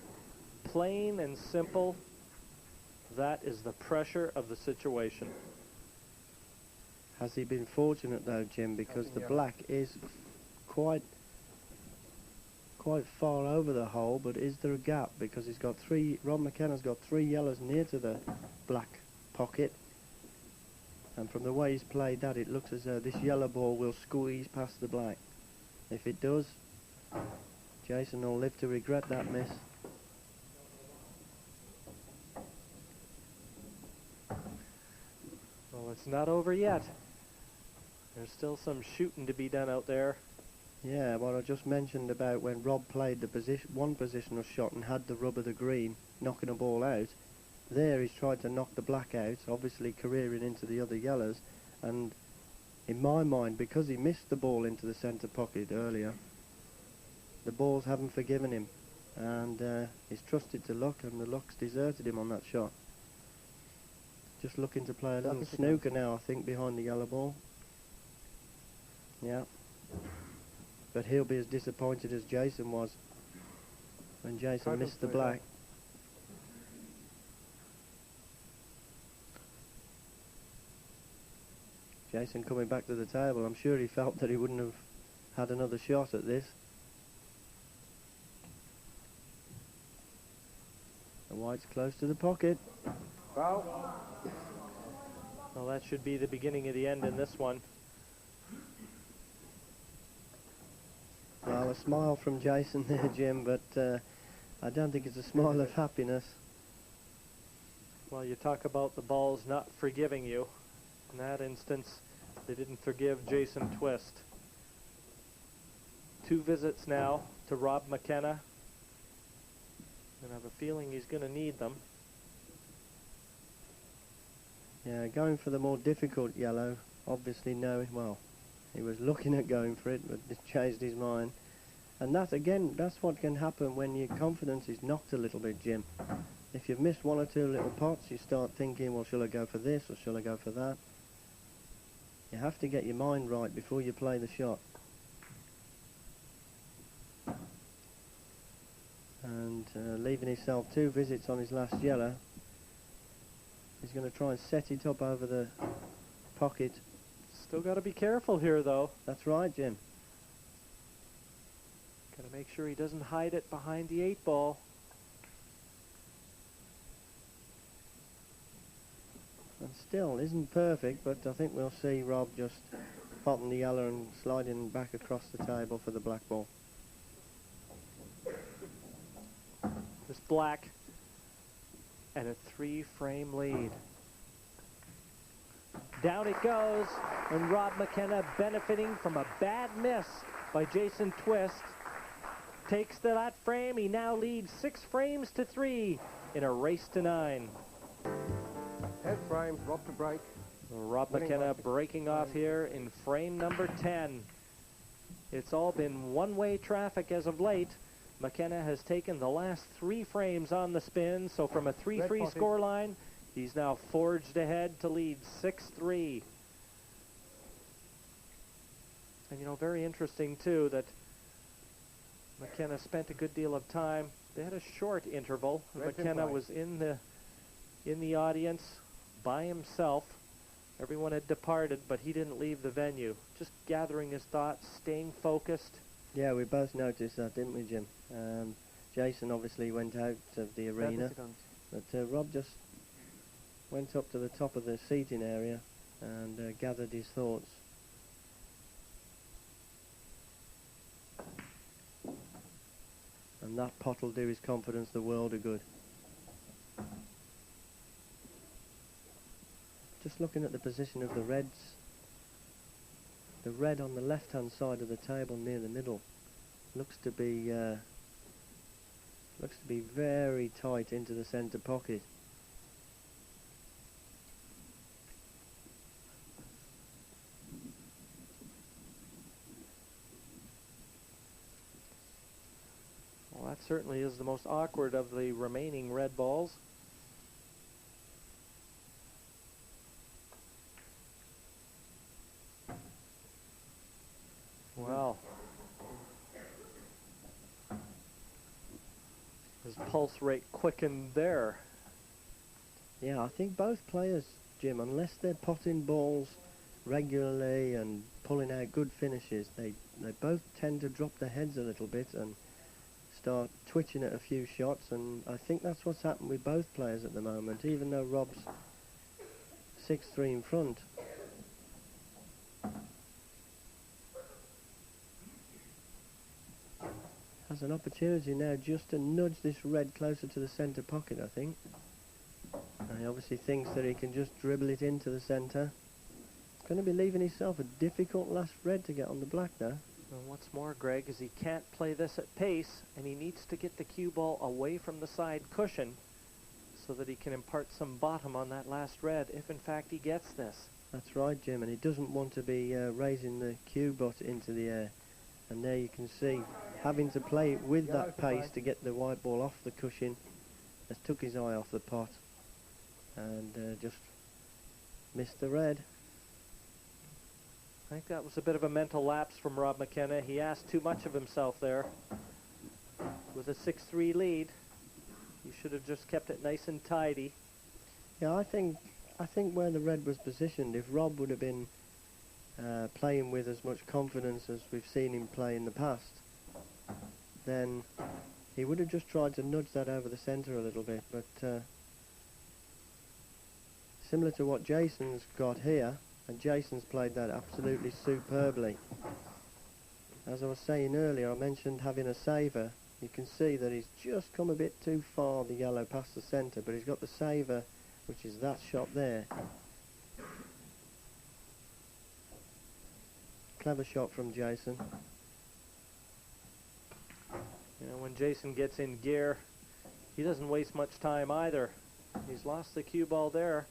Plain and simple, that is the pressure of the situation. Has he been fortunate though, Jim, because the black is quite far over the hole, but is there a gap? Because he's got Rob McKenna's got 3 yellows near to the black pocket, and from the way he's played that, it looks as though this yellow ball will squeeze past the black. If it does, Jason will live to regret that miss. Well, it's not over yet. There's still some shooting to be done out there. Yeah, what I just mentioned about when Rob played the one positional shot and had the rub of the green, knocking a ball out. There he's tried to knock the black out, obviously careering into the other yellows, and in my mind, because he missed the ball into the centre pocket earlier, the balls haven't forgiven him, and he's trusted to luck, and the luck's deserted him on that shot. Just looking to play a little snooker now, I think, behind the yellow ball. Yeah. But he'll be as disappointed as Jason was when Jason missed the black. Jason coming back to the table, I'm sure he felt that he wouldn't have had another shot at this. The white's close to the pocket. Well, that should be the beginning of the end in this one. Well, a smile from Jason there, Jim, but I don't think it's a smile of happiness. Well, you talk about the balls not forgiving you. In that instance, they didn't forgive Jason Twist. 2 visits now to Rob McKenna, and I have a feeling he's going to need them. Yeah, going for the more difficult yellow, obviously knowing, well, he was looking at going for it, but it changed his mind. And that, again, that's what can happen when your confidence is knocked a little bit, Jim. If you've missed 1 or 2 little pots, you start thinking, well, shall I go for this or shall I go for that? You have to get your mind right before you play the shot. And leaving himself 2 visits on his last yellow, He's going to try and set it up over the pocket. Still got to be careful here, though. That's right, Jim. Got to make sure he doesn't hide it behind the 8 ball. And still isn't perfect, but I think we'll see Rob just potting the yellow and sliding back across the table for the black ball. This black and a 3-frame lead. Down it goes, and Rob McKenna, benefiting from a bad miss by Jason Twist, takes that frame. He now leads 6 frames to 3 in a race to 9. 10 frames, drop to break. Rob McKenna breaking off here in frame number 10. It's all been one-way traffic as of late. McKenna has taken the last 3 frames on the spin, so from a 3-3 scoreline, he's now forged ahead to lead 6-3. And, you know, very interesting, too, that McKenna spent a good deal of time. They had a short interval. McKenna was in the audience by himself. Everyone had departed, but he didn't leave the venue. Just gathering his thoughts, staying focused. Yeah, we both noticed that, didn't we, Jim? Jason obviously went out of the arena, but Rob just went up to the top of the seating area and gathered his thoughts. And that pot will do his confidence the world of good. Just looking at the position of the reds, the red on the left-hand side of the table near the middle looks to be very tight into the centre pocket. Well, that certainly is the most awkward of the remaining red balls. Well, his pulse rate quickened there. Yeah, I think both players, Jim, unless they're potting balls regularly and pulling out good finishes, they both tend to drop their heads a little bit and start twitching at a few shots, and I think that's what's happened with both players at the moment, even though Rob's 6-3 in front. Has an opportunity now just to nudge this red closer to the centre pocket, I think. And he obviously thinks that he can just dribble it into the centre. Going to be leaving himself a difficult last red to get on the black now. And what's more, Greg, is he can't play this at pace, and he needs to get the cue ball away from the side cushion so that he can impart some bottom on that last red, if in fact he gets this. That's right, Jim, and he doesn't want to be raising the cue butt into the air. And there you can see, having to play it with that pace to get the white ball off the cushion, has took his eye off the pot and just missed the red. I think that was a bit of a mental lapse from Rob McKenna. He asked too much of himself there. With a 6-3 lead, he should have just kept it nice and tidy. Yeah, I think where the red was positioned, if Rob would have been playing with as much confidence as we've seen him play in the past, then he would have just tried to nudge that over the centre a little bit, but similar to what Jason's got here, and Jason's played that absolutely superbly. As I was saying earlier, I mentioned having a saver. You can see that he's just come a bit too far, the yellow, past the centre, but he's got the saver, which is that shot there. Clever shot from Jason. You know, when Jason gets in gear, he doesn't waste much time either. He's lost the cue ball there.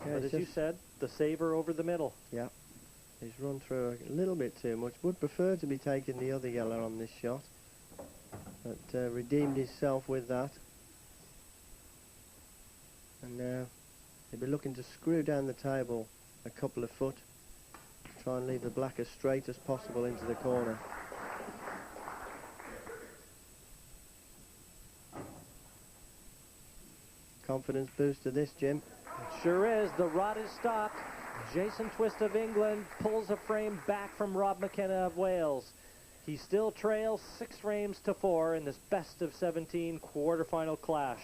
Yeah, but as you said, the saver over the middle. Yeah, he's run through a little bit too much. Would prefer to be taking the other yellow on this shot, but redeemed himself with that. And now he'll be looking to screw down the table a couple of foot, try and leave the black as straight as possible into the corner. Confidence boost to this, Jim. It sure is. The rod is stopped. Jason Twist of England pulls a frame back from Rob McKenna of Wales. He still trails 6 frames to 4 in this best of 17 quarterfinal clash.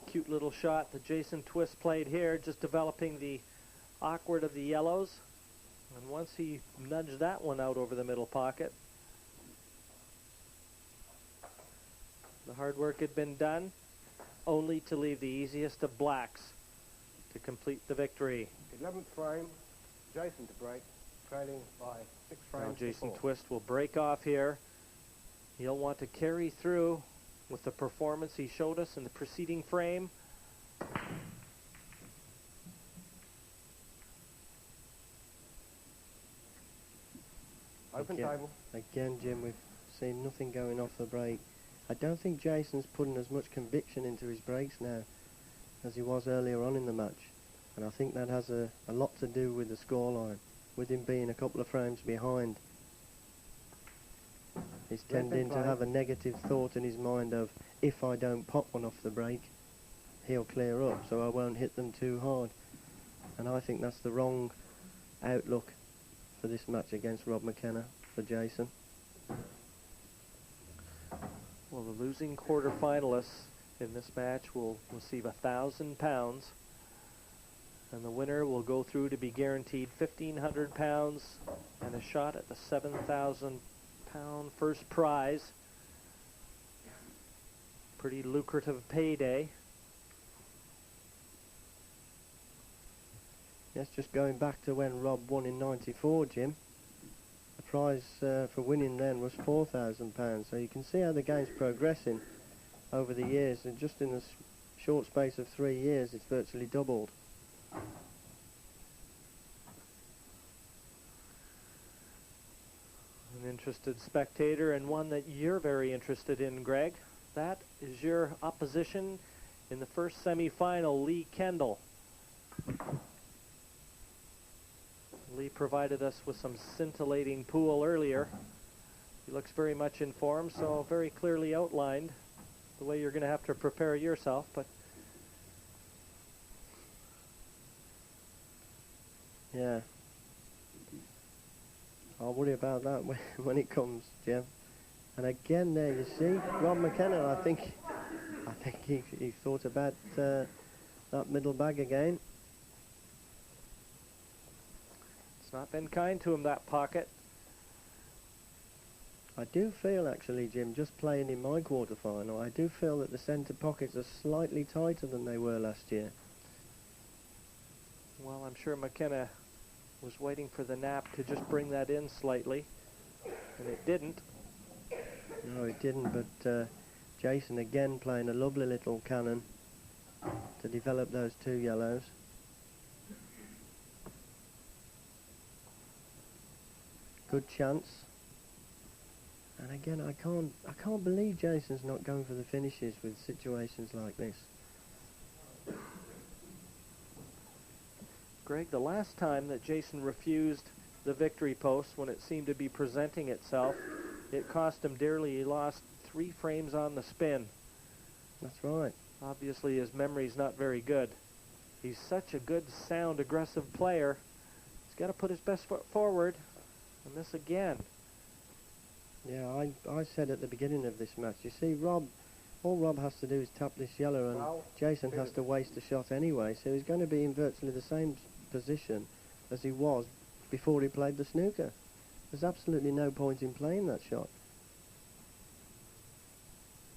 Cute little shot that Jason Twist played here, just developing the awkward of the yellows. And once he nudged that one out over the middle pocket, the hard work had been done, only to leave the easiest of blacks to complete the victory. 11th frame, Jason to break, trailing by 6 frames. Now Jason to 4. Twist will break off here. He'll want to carry through with the performance he showed us in the preceding frame. Open table. Again, Jim, we've seen nothing going off the break. I don't think Jason's putting as much conviction into his breaks now as he was earlier on in the match. And I think that has a lot to do with the scoreline, with him being a couple of frames behind. He's tending to have a negative thought in his mind of, if I don't pop one off the break, he'll clear up, so I won't hit them too hard. And I think that's the wrong outlook for this match against Rob McKenna for Jason. Well, the losing quarterfinalists in this match will receive £1,000, and the winner will go through to be guaranteed £1,500 and a shot at the £7,000 first prize. Pretty lucrative payday. Yes, just going back to when Rob won in '94, Jim. The prize for winning then was £4,000. So you can see how the game's progressing over the years, and just in a short space of 3 years, it's virtually doubled. An interested spectator, and one that you're very interested in, Greg. That is your opposition in the first semi-final, Lee Kendall. Lee provided us with some scintillating pool earlier. He looks very much in form, so very clearly outlined the way you're going to have to prepare yourself. But yeah, I'll worry about that when it comes, Jim. And again, there you see Rob McKenna. I think he thought about that middle bag again. not been kind to him, that pocket. I do feel, actually, Jim, just playing in my quarter-final, I do feel that the centre pockets are slightly tighter than they were last year. Well, I'm sure McKenna was waiting for the nap to just bring that in slightly, and it didn't. No, it didn't, but Jason again playing a lovely little cannon to develop those two yellows. Good chance. And again, I can't believe Jason's not going for the finishes with situations like this. Greg, the last time that Jason refused the victory post when it seemed to be presenting itself, it cost him dearly. He lost 3 frames on the spin. That's right. Obviously his memory's not very good. He's such a good, sound, aggressive player. He's got to put his best foot forward. And this again. Yeah, I said at the beginning of this match, you see, all Rob has to do is tap this yellow, and Jason has to waste a shot anyway, so he's going to be in virtually the same position as he was before he played the snooker. There's absolutely no point in playing that shot.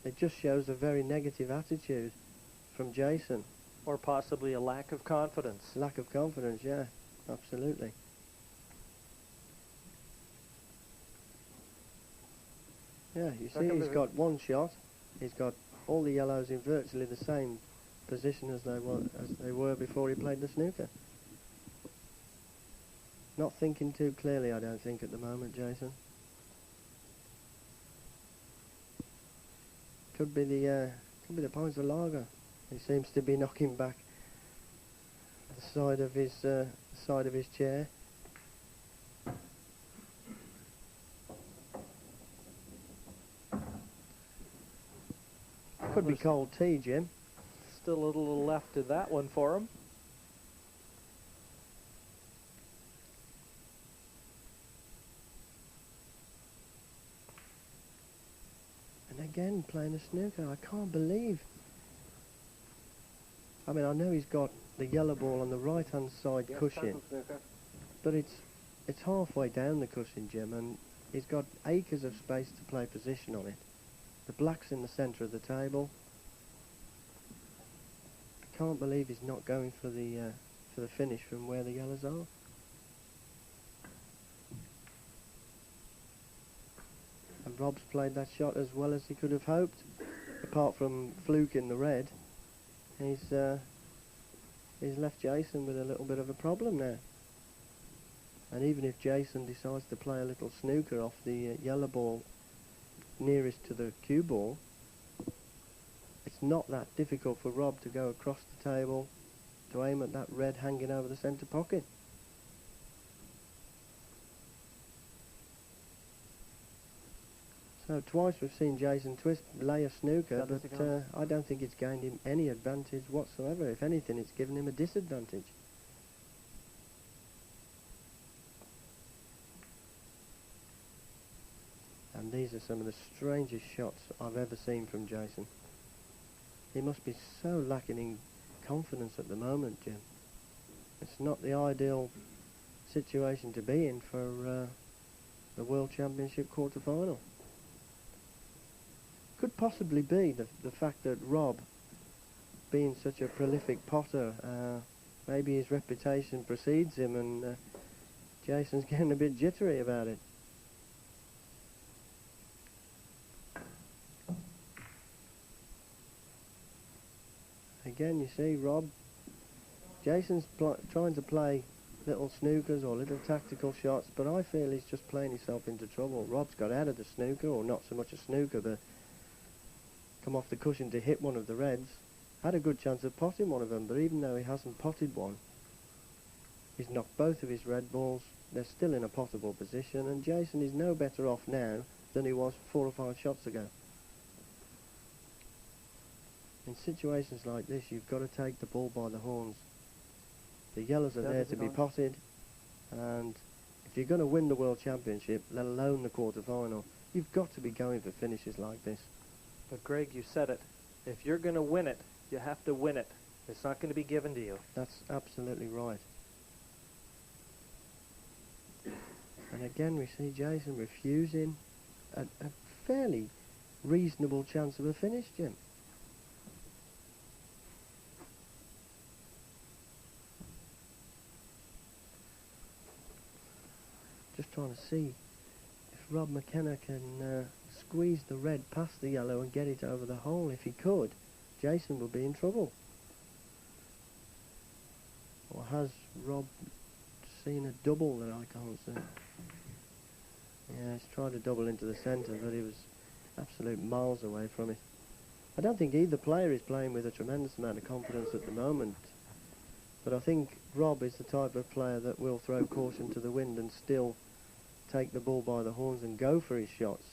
It just shows a very negative attitude from Jason. Or possibly a lack of confidence. Lack of confidence, yeah, absolutely. Yeah, you see he's got one shot. He's got all the yellows in virtually the same position as they were before he played the snooker. Not thinking too clearly, I don't think, at the moment, Jason. Could be the points of lager. He seems to be knocking back the side of his chair. Could be cold tea, Jim. still a little left to that one for him. And again, playing a snooker. I can't believe. I mean, I know he's got the yellow ball on the right-hand side Yes, cushion, total snooker. but it's halfway down the cushion, Jim, and he's got acres of space to play position on it. The black's in the centre of the table. I can't believe he's not going for the finish from where the yellows are. And Rob's played that shot as well as he could have hoped, apart from fluke in the red. He's left Jason with a little bit of a problem now. And even if Jason decides to play a little snooker off the yellow ball nearest to the cue ball, it's not that difficult for Rob to go across the table to aim at that red hanging over the centre pocket. So twice we've seen Jason Twist lay a snooker, but I don't think it's gained him any advantage whatsoever. If anything, it's given him a disadvantage. And these are some of the strangest shots I've ever seen from Jason. He must be so lacking in confidence at the moment, Jim. It's not the ideal situation to be in for the World Championship quarter-final. Could possibly be the fact that Rob, being such a prolific potter, maybe his reputation precedes him, and Jason's getting a bit jittery about it. Again, you see, Jason's trying to play little snookers or little tactical shots, but I feel he's just playing himself into trouble. Rob's got out of the snooker, or not so much a snooker, but come off the cushion to hit one of the reds. Had a good chance of potting one of them, but even though he hasn't potted one, he's knocked both of his red balls. They're still in a pottable position, and Jason is no better off now than he was 4 or 5 shots ago. In situations like this, you've got to take the ball by the horns. The yellows are there to be potted, and if you're going to win the World Championship, let alone the quarter-final, you've got to be going for finishes like this. But Greg, you said it. If you're going to win it, you have to win it. It's not going to be given to you. That's absolutely right. And again, we see Jason refusing a fairly reasonable chance of a finish, Jim. Just trying to see if Rob McKenna can squeeze the red past the yellow and get it over the hole. If he could, Jason would be in trouble. Or has Rob seen a double that I can't see? Yeah, he's tried to double into the centre, but he was absolute miles away from it. I don't think either player is playing with a tremendous amount of confidence at the moment, but I think Rob is the type of player that will throw caution to the wind and still take the ball by the horns and go for his shots.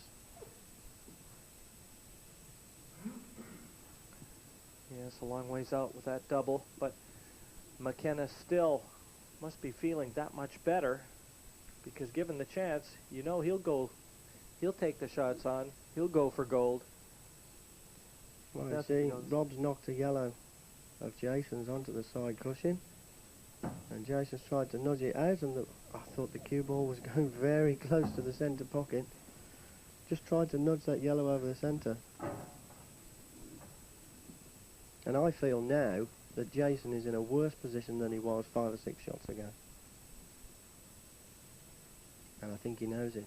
Yes, a long ways out with that double, but McKenna still must be feeling that much better, because given the chance, you know he'll take the shots on, he'll go for gold. Well, you see, Rob's knocked a yellow of Jason's onto the side cushion, and Jason's tried to nudge it out, and I thought the cue ball was going very close to the centre pocket. Just tried to nudge that yellow over the centre. And I feel now that Jason is in a worse position than he was 5 or 6 shots ago. And I think he knows it.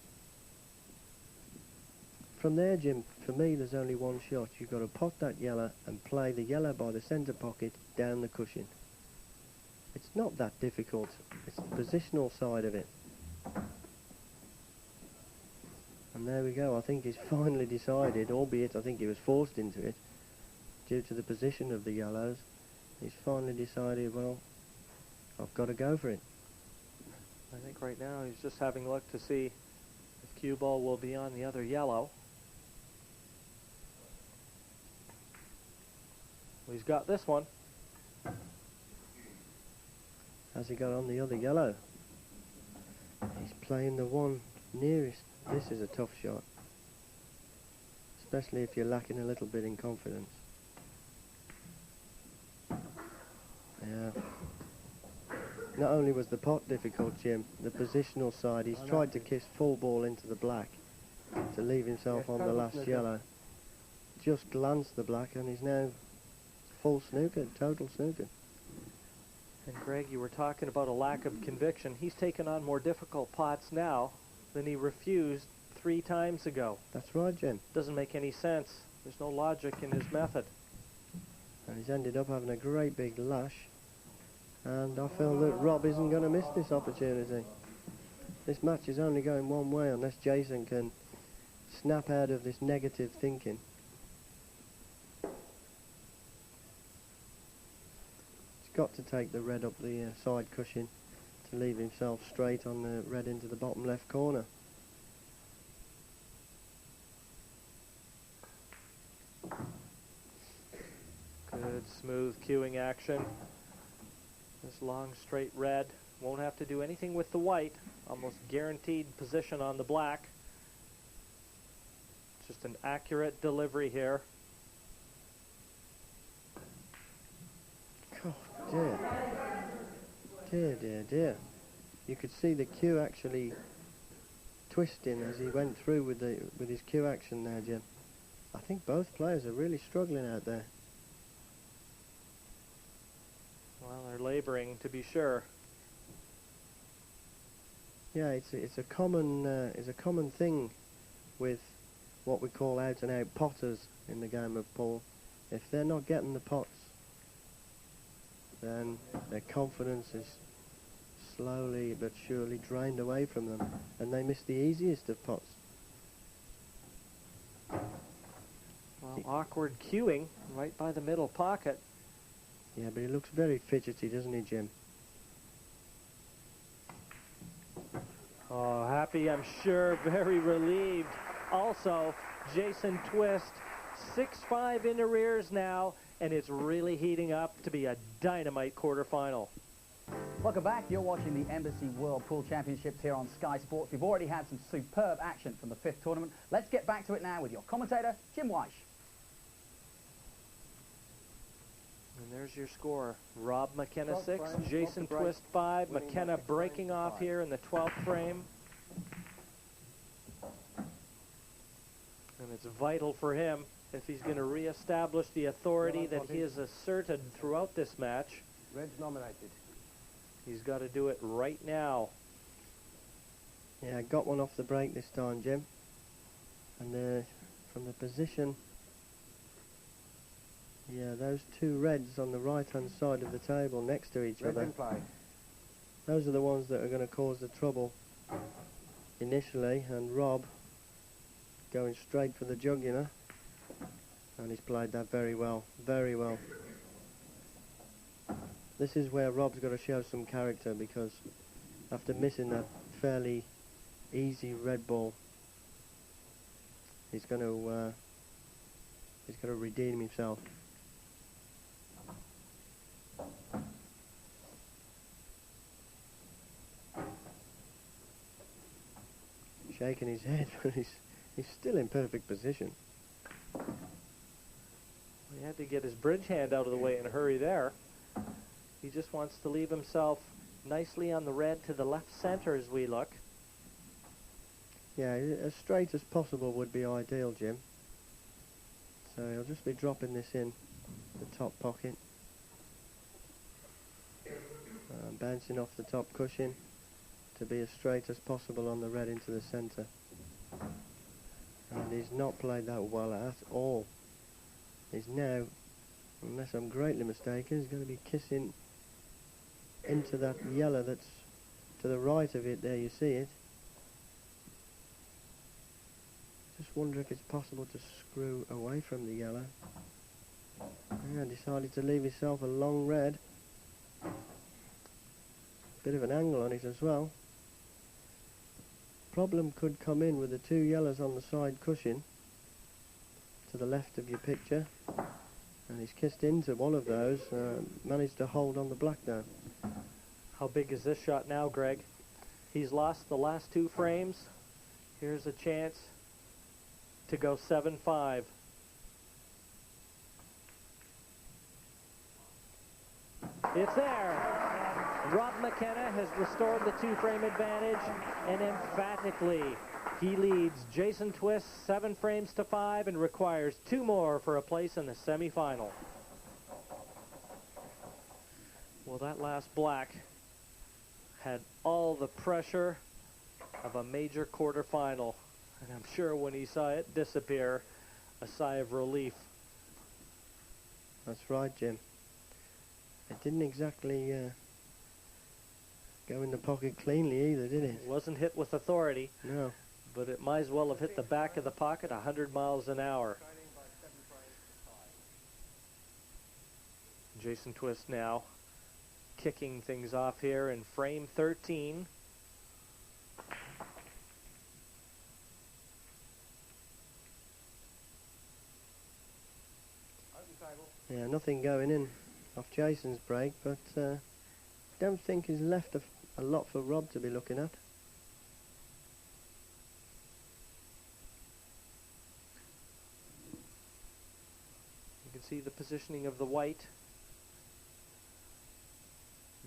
From there, Jim, for me there's only one shot. You've got to pot that yellow and play the yellow by the centre pocket down the cushion. It's not that difficult. It's the positional side of it. And there we go. I think he's finally decided, albeit I think he was forced into it due to the position of the yellows. He's finally decided, well, I've got to go for it. I think right now he's just having a look to see if cue ball will be on the other yellow. Well, he's got this one. Has he got on the other yellow? He's playing the one nearest. This is a tough shot, especially if you're lacking a little bit in confidence. Yeah. Not only was the pot difficult, Jim, the positional side, he's tried to kiss full ball into the black to leave himself on the last yellow. Just glanced the black and he's now full snookered, total snookered. And Greg, you were talking about a lack of conviction. He's taken on more difficult pots now than he refused 3 times ago. That's right, Jim. Doesn't make any sense. There's no logic in his method. And he's ended up having a great big lash. And I feel that Rob isn't going to miss this opportunity. This match is only going one way unless Jason can snap out of this negative thinking. He's got to take the red up the side cushion to leave himself straight on the red into the bottom left corner. Good, smooth cueing action. This long, straight red won't have to do anything with the white. Almost guaranteed position on the black. Just an accurate delivery here. Oh, dear. Dear, dear, dear. You could see the cue actually twisting as he went through with his cue action there, Jim. I think both players are really struggling out there. Well, they're laboring, to be sure. Yeah, it's a common thing with what we call out and out potters in the game of pool. If they're not getting the pots, then their confidence is slowly but surely drained away from them, and they miss the easiest of pots. Well, awkward cueing right by the middle pocket. Yeah, but he looks very fidgety, doesn't he, Jim? Oh, happy, I'm sure, very relieved. Also, Jason Twist, 6-5 in arrears now, and it's really heating up to be a dynamite quarterfinal. Welcome back. You're watching the Embassy World Pool Championships here on Sky Sports. We've already had some superb action from the 5th tournament. Let's get back to it now with your commentator, Jim Weish. And there's your score. Rob McKenna 6, Jason Twist 5, McKenna breaking off here in the 12th frame. And it's vital for him if he's going to reestablish the authority that he has asserted throughout this match. Red's nominated. He's got to do it right now. Yeah, got one off the break this time, Jim. And from the position, yeah, those two reds on the right-hand side of the table next to each other, those are the ones that are going to cause the trouble initially, and Rob going straight for the jugular, and he's played that very well, very well. This is where Rob's got to show some character, because after missing that fairly easy red ball, he's going to redeem himself. Shaking his head, but he's still in perfect position. He had to get his bridge hand out of the way in a hurry there. He just wants to leave himself nicely on the red to the left center as we look. Yeah, as straight as possible would be ideal, Jim. So he'll just be dropping this in the top pocket. Bouncing off the top cushion to be as straight as possible on the red into the center. And he's not played that well at all. He's now, unless I'm greatly mistaken, he's going to be kissing into that yellow that's to the right of it. There you see it. Just wonder if it's possible to screw away from the yellow. Yeah, decided to leave himself a long red. Bit of an angle on it as well. Problem could come in with the two yellows on the side cushion to the left of your picture. And he's kissed into one of those, managed to hold on the black though. How big is this shot now, Greg? He's lost the last 2 frames. Here's a chance to go 7-5. It's there. Rob McKenna has restored the 2-frame advantage, and emphatically he leads Jason Twist 7 frames to 5 and requires 2 more for a place in the semifinal. Well, that last black had all the pressure of a major quarterfinal, and I'm sure when he saw it disappear, a sigh of relief. That's right, Jim. It didn't exactly go in the pocket cleanly either, did it? It wasn't hit with authority. No. But it might as well have hit the back of the pocket 100 miles an hour. Jason Twist now kicking things off here in frame 13. Yeah, nothing going in off Jason's break, but don't think he's left a lot for Rob to be looking at. You can see the positioning of the white.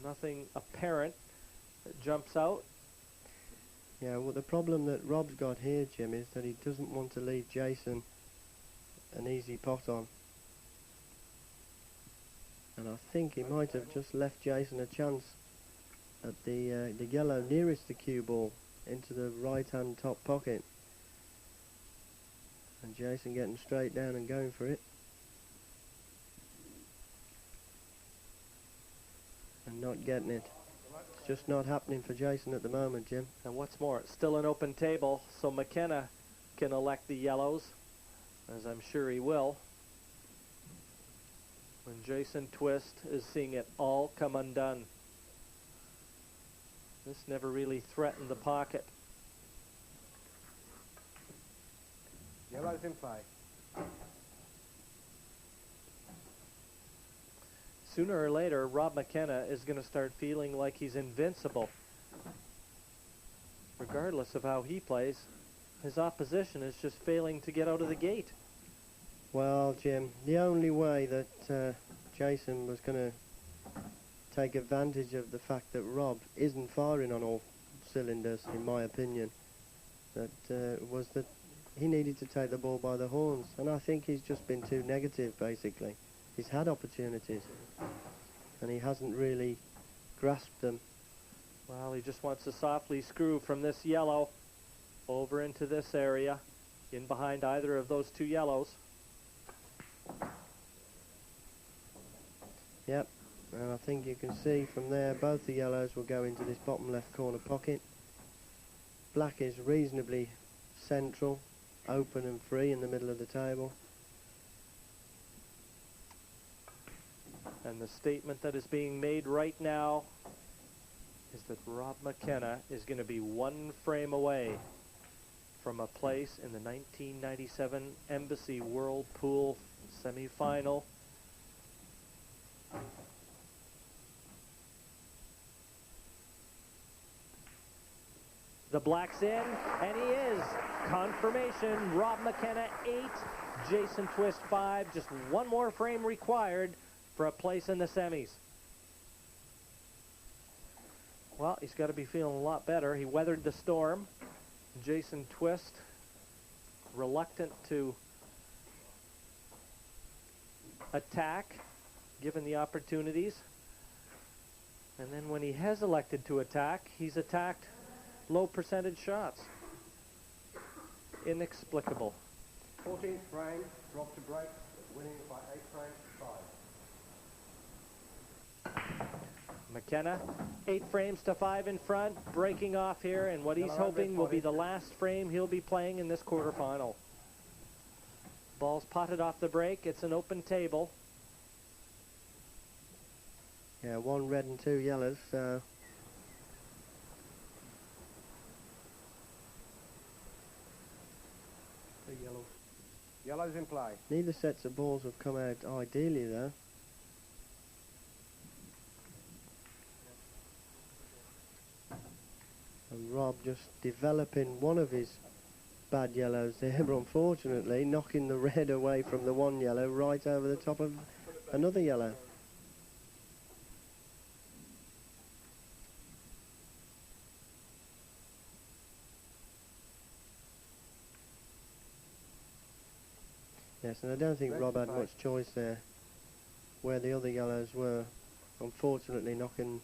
Nothing apparent that jumps out. Yeah, well, the problem that Rob's got here, Jim, is that he doesn't want to leave Jason an easy pot on. And I think he might have just left Jason a chance at the yellow nearest the cue ball into the right-hand top pocket. And Jason getting straight down and going for it. And not getting it. It's just not happening for Jason at the moment, Jim. And what's more, it's still an open table, so McKenna can elect the yellows, as I'm sure he will. When Jason Twist is seeing it all come undone. This never really threatened the pocket. Yellow's in play. Sooner or later, Rob McKenna is going to start feeling like he's invincible. Regardless of how he plays, his opposition is just failing to get out of the gate. Well, Jim, the only way that Jason was going to take advantage of the fact that Rob isn't firing on all cylinders, in my opinion, that was that he needed to take the ball by the horns. And I think he's just been too negative, basically. He's had opportunities, and he hasn't really grasped them. Well, he just wants to softly screw from this yellow over into this area, in behind either of those 2 yellows. Yep, and I think you can see from there both the yellows will go into this bottom left corner pocket. Black is reasonably central, open and free in the middle of the table. And the statement that is being made right now is that Rob McKenna is going to be 1 frame away from a place in the 1997 Embassy World Pool semi-final. The black's in, and he is. Confirmation, Rob McKenna 8, Jason Twist 5. Just 1 more frame required for a place in the semis. Well, he's got to be feeling a lot better. He weathered the storm. Jason Twist, reluctant to attack, given the opportunities. And then when he has elected to attack, he's attacked low percentage shots. Inexplicable. 14th frame, drop to break, winning by 8 frames to 5. McKenna, 8 frames to 5 in front, breaking off here, and what he's hoping will be the last frame he'll be playing in this quarterfinal. Ball's potted off the break. It's an open table. Yeah, 1 red and 2 yellows, so... Yellow's in play. Neither sets of balls have come out ideally though. And Rob just developing one of his bad yellows there, but unfortunately knocking the red away from the one yellow right over the top of another yellow. Yes, and I don't think Rob had much choice there where the other yellows were, unfortunately knocking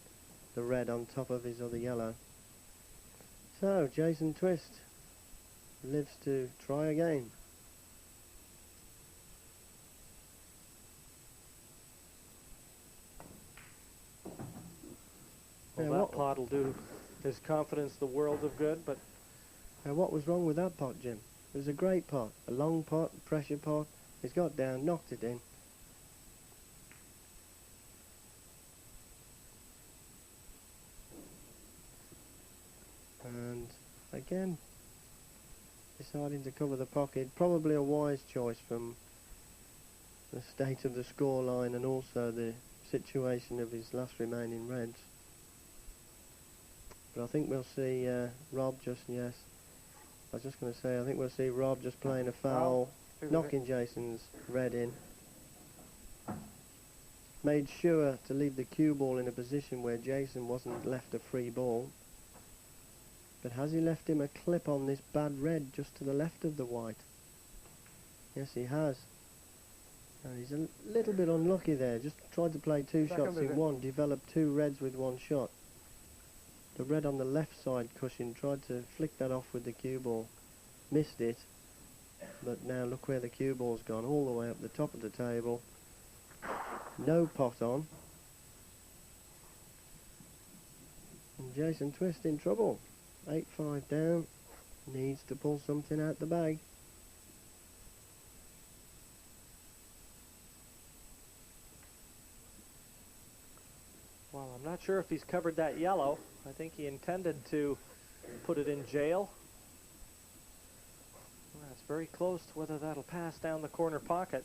the red on top of his other yellow. So Jason Twist lives to try again. Well, that pot will do his confidence the world of good, but... Now what was wrong with that pot, Jim? It was a great pot, a long pot, pressure pot. He's got down, knocked it in. And again, deciding to cover the pocket. Probably a wise choice from the state of the scoreline and also the situation of his last remaining reds. But I think we'll see Rob just, yes. I was just going to say, I think we'll see Rob just playing a foul, knocking Jason's red in. Made sure to leave the cue ball in a position where Jason wasn't left a free ball. But has he left him a clip on this bad red just to the left of the white? Yes, he has. And he's a little bit unlucky there. Just tried to play two shots in one, developed two reds with one shot. The red on the left side cushion, tried to flick that off with the cue ball. Missed it. But now look where the cue ball's gone, all the way up the top of the table. No pot on. And Jason Twist in trouble. 8-5 down. Needs to pull something out the bag. Well, I'm not sure if he's covered that yellow. I think he intended to put it in jail. Well, that's very close to whether that'll pass down the corner pocket.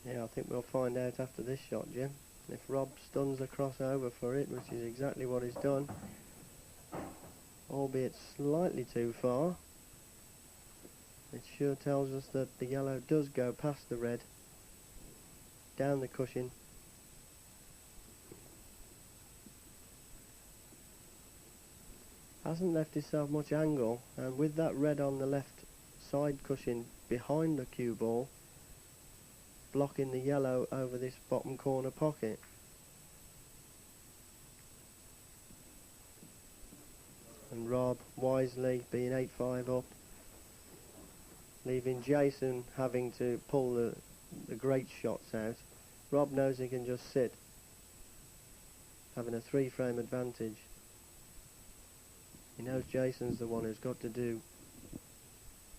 Yeah, I think we'll find out after this shot, Jim. If Rob stuns a crossover for it, which is exactly what he's done, albeit slightly too far, it sure tells us that the yellow does go past the red, down the cushion. Hasn't left himself much angle, and with that red on the left side cushion behind the cue ball, blocking the yellow over this bottom corner pocket. And Rob wisely being 8-5 up, leaving Jason having to pull the great shots out. Rob knows he can just sit, having a 3-frame advantage. He knows Jason's the one who's got to do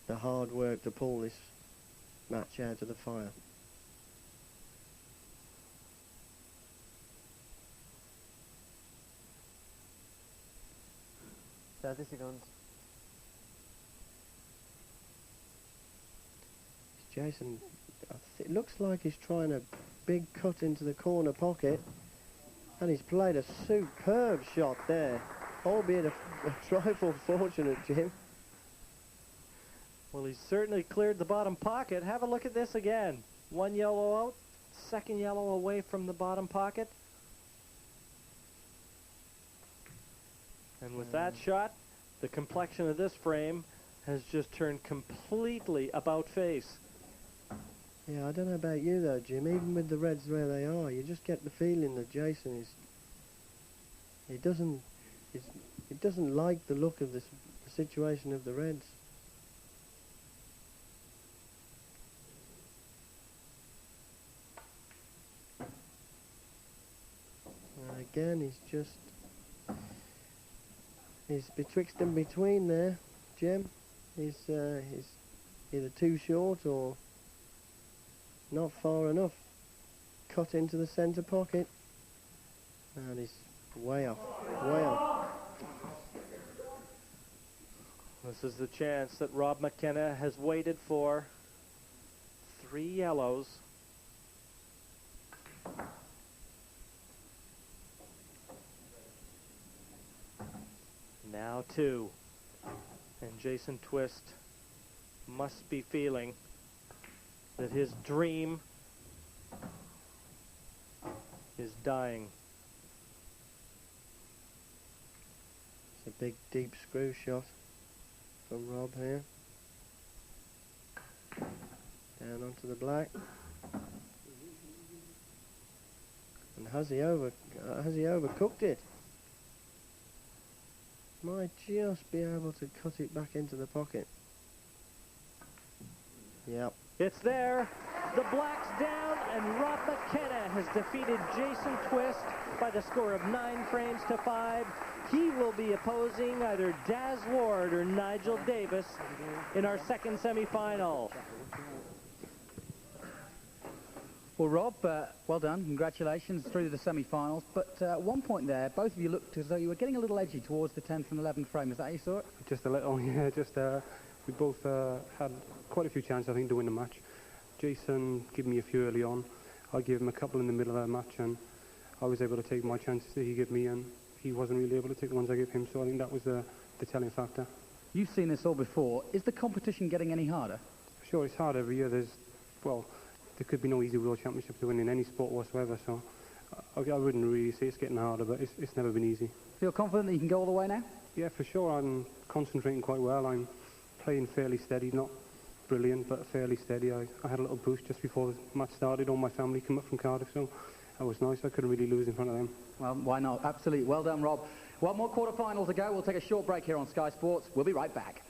the hard work to pull this match out of the fire. Seconds. Jason, it looks like he's trying a big cut into the corner pocket, and he's played a superb shot there, albeit a trifle fortunate, Jim. Well, he's certainly cleared the bottom pocket. Have a look at this again. One yellow out, second yellow away from the bottom pocket. And with that shot, the complexion of this frame has just turned completely about face. Yeah, I don't know about you though, Jim. Even with the reds where they are, you just get the feeling that Jason is... He doesn't like the look of the situation of the reds. Again, he's betwixt and between there, Jim. He's either too short or not far enough. Cut into the centre pocket, and he's way off, way off. This is the chance that Rob McKenna has waited for. 3 yellows. Now 2. And Jason Twist must be feeling that his dream is dying. It's a big deep screw shot from Rob here. Down onto the black. And has he overcooked it? Might just be able to cut it back into the pocket. Yep. It's there. The black's down, and Rob McKenna has defeated Jason Twist by the score of 9 frames to 5. He will be opposing either Daz Ward or Nigel Davis in our second semi-final. Well, Rob, well done. Congratulations through to the semi-finals. But at one point there, both of you looked as though you were getting a little edgy towards the 10th and 11th frame. Is that how you saw it? Just a little, yeah. We both had quite a few chances, I think, to win the match. Jason gave me a few early on. I gave him a couple in the middle of the match, and I was able to take my chances that he gave me, and he wasn't really able to take the ones I gave him. So I think that was the telling factor. You've seen this all before. Is the competition getting any harder? Sure, it's hard every year. There could be no easy World Championship to win in any sport whatsoever, so I wouldn't really say it's getting harder, but it's never been easy. Feel confident that you can go all the way now? Yeah, for sure. I'm concentrating quite well. I'm playing fairly steady, not brilliant, but fairly steady. I had a little boost just before the match started. All my family came up from Cardiff, so that was nice. I couldn't really lose in front of them. Well, why not? Absolutely. Well done, Rob. One more quarter-final to go. We'll take a short break here on Sky Sports. We'll be right back.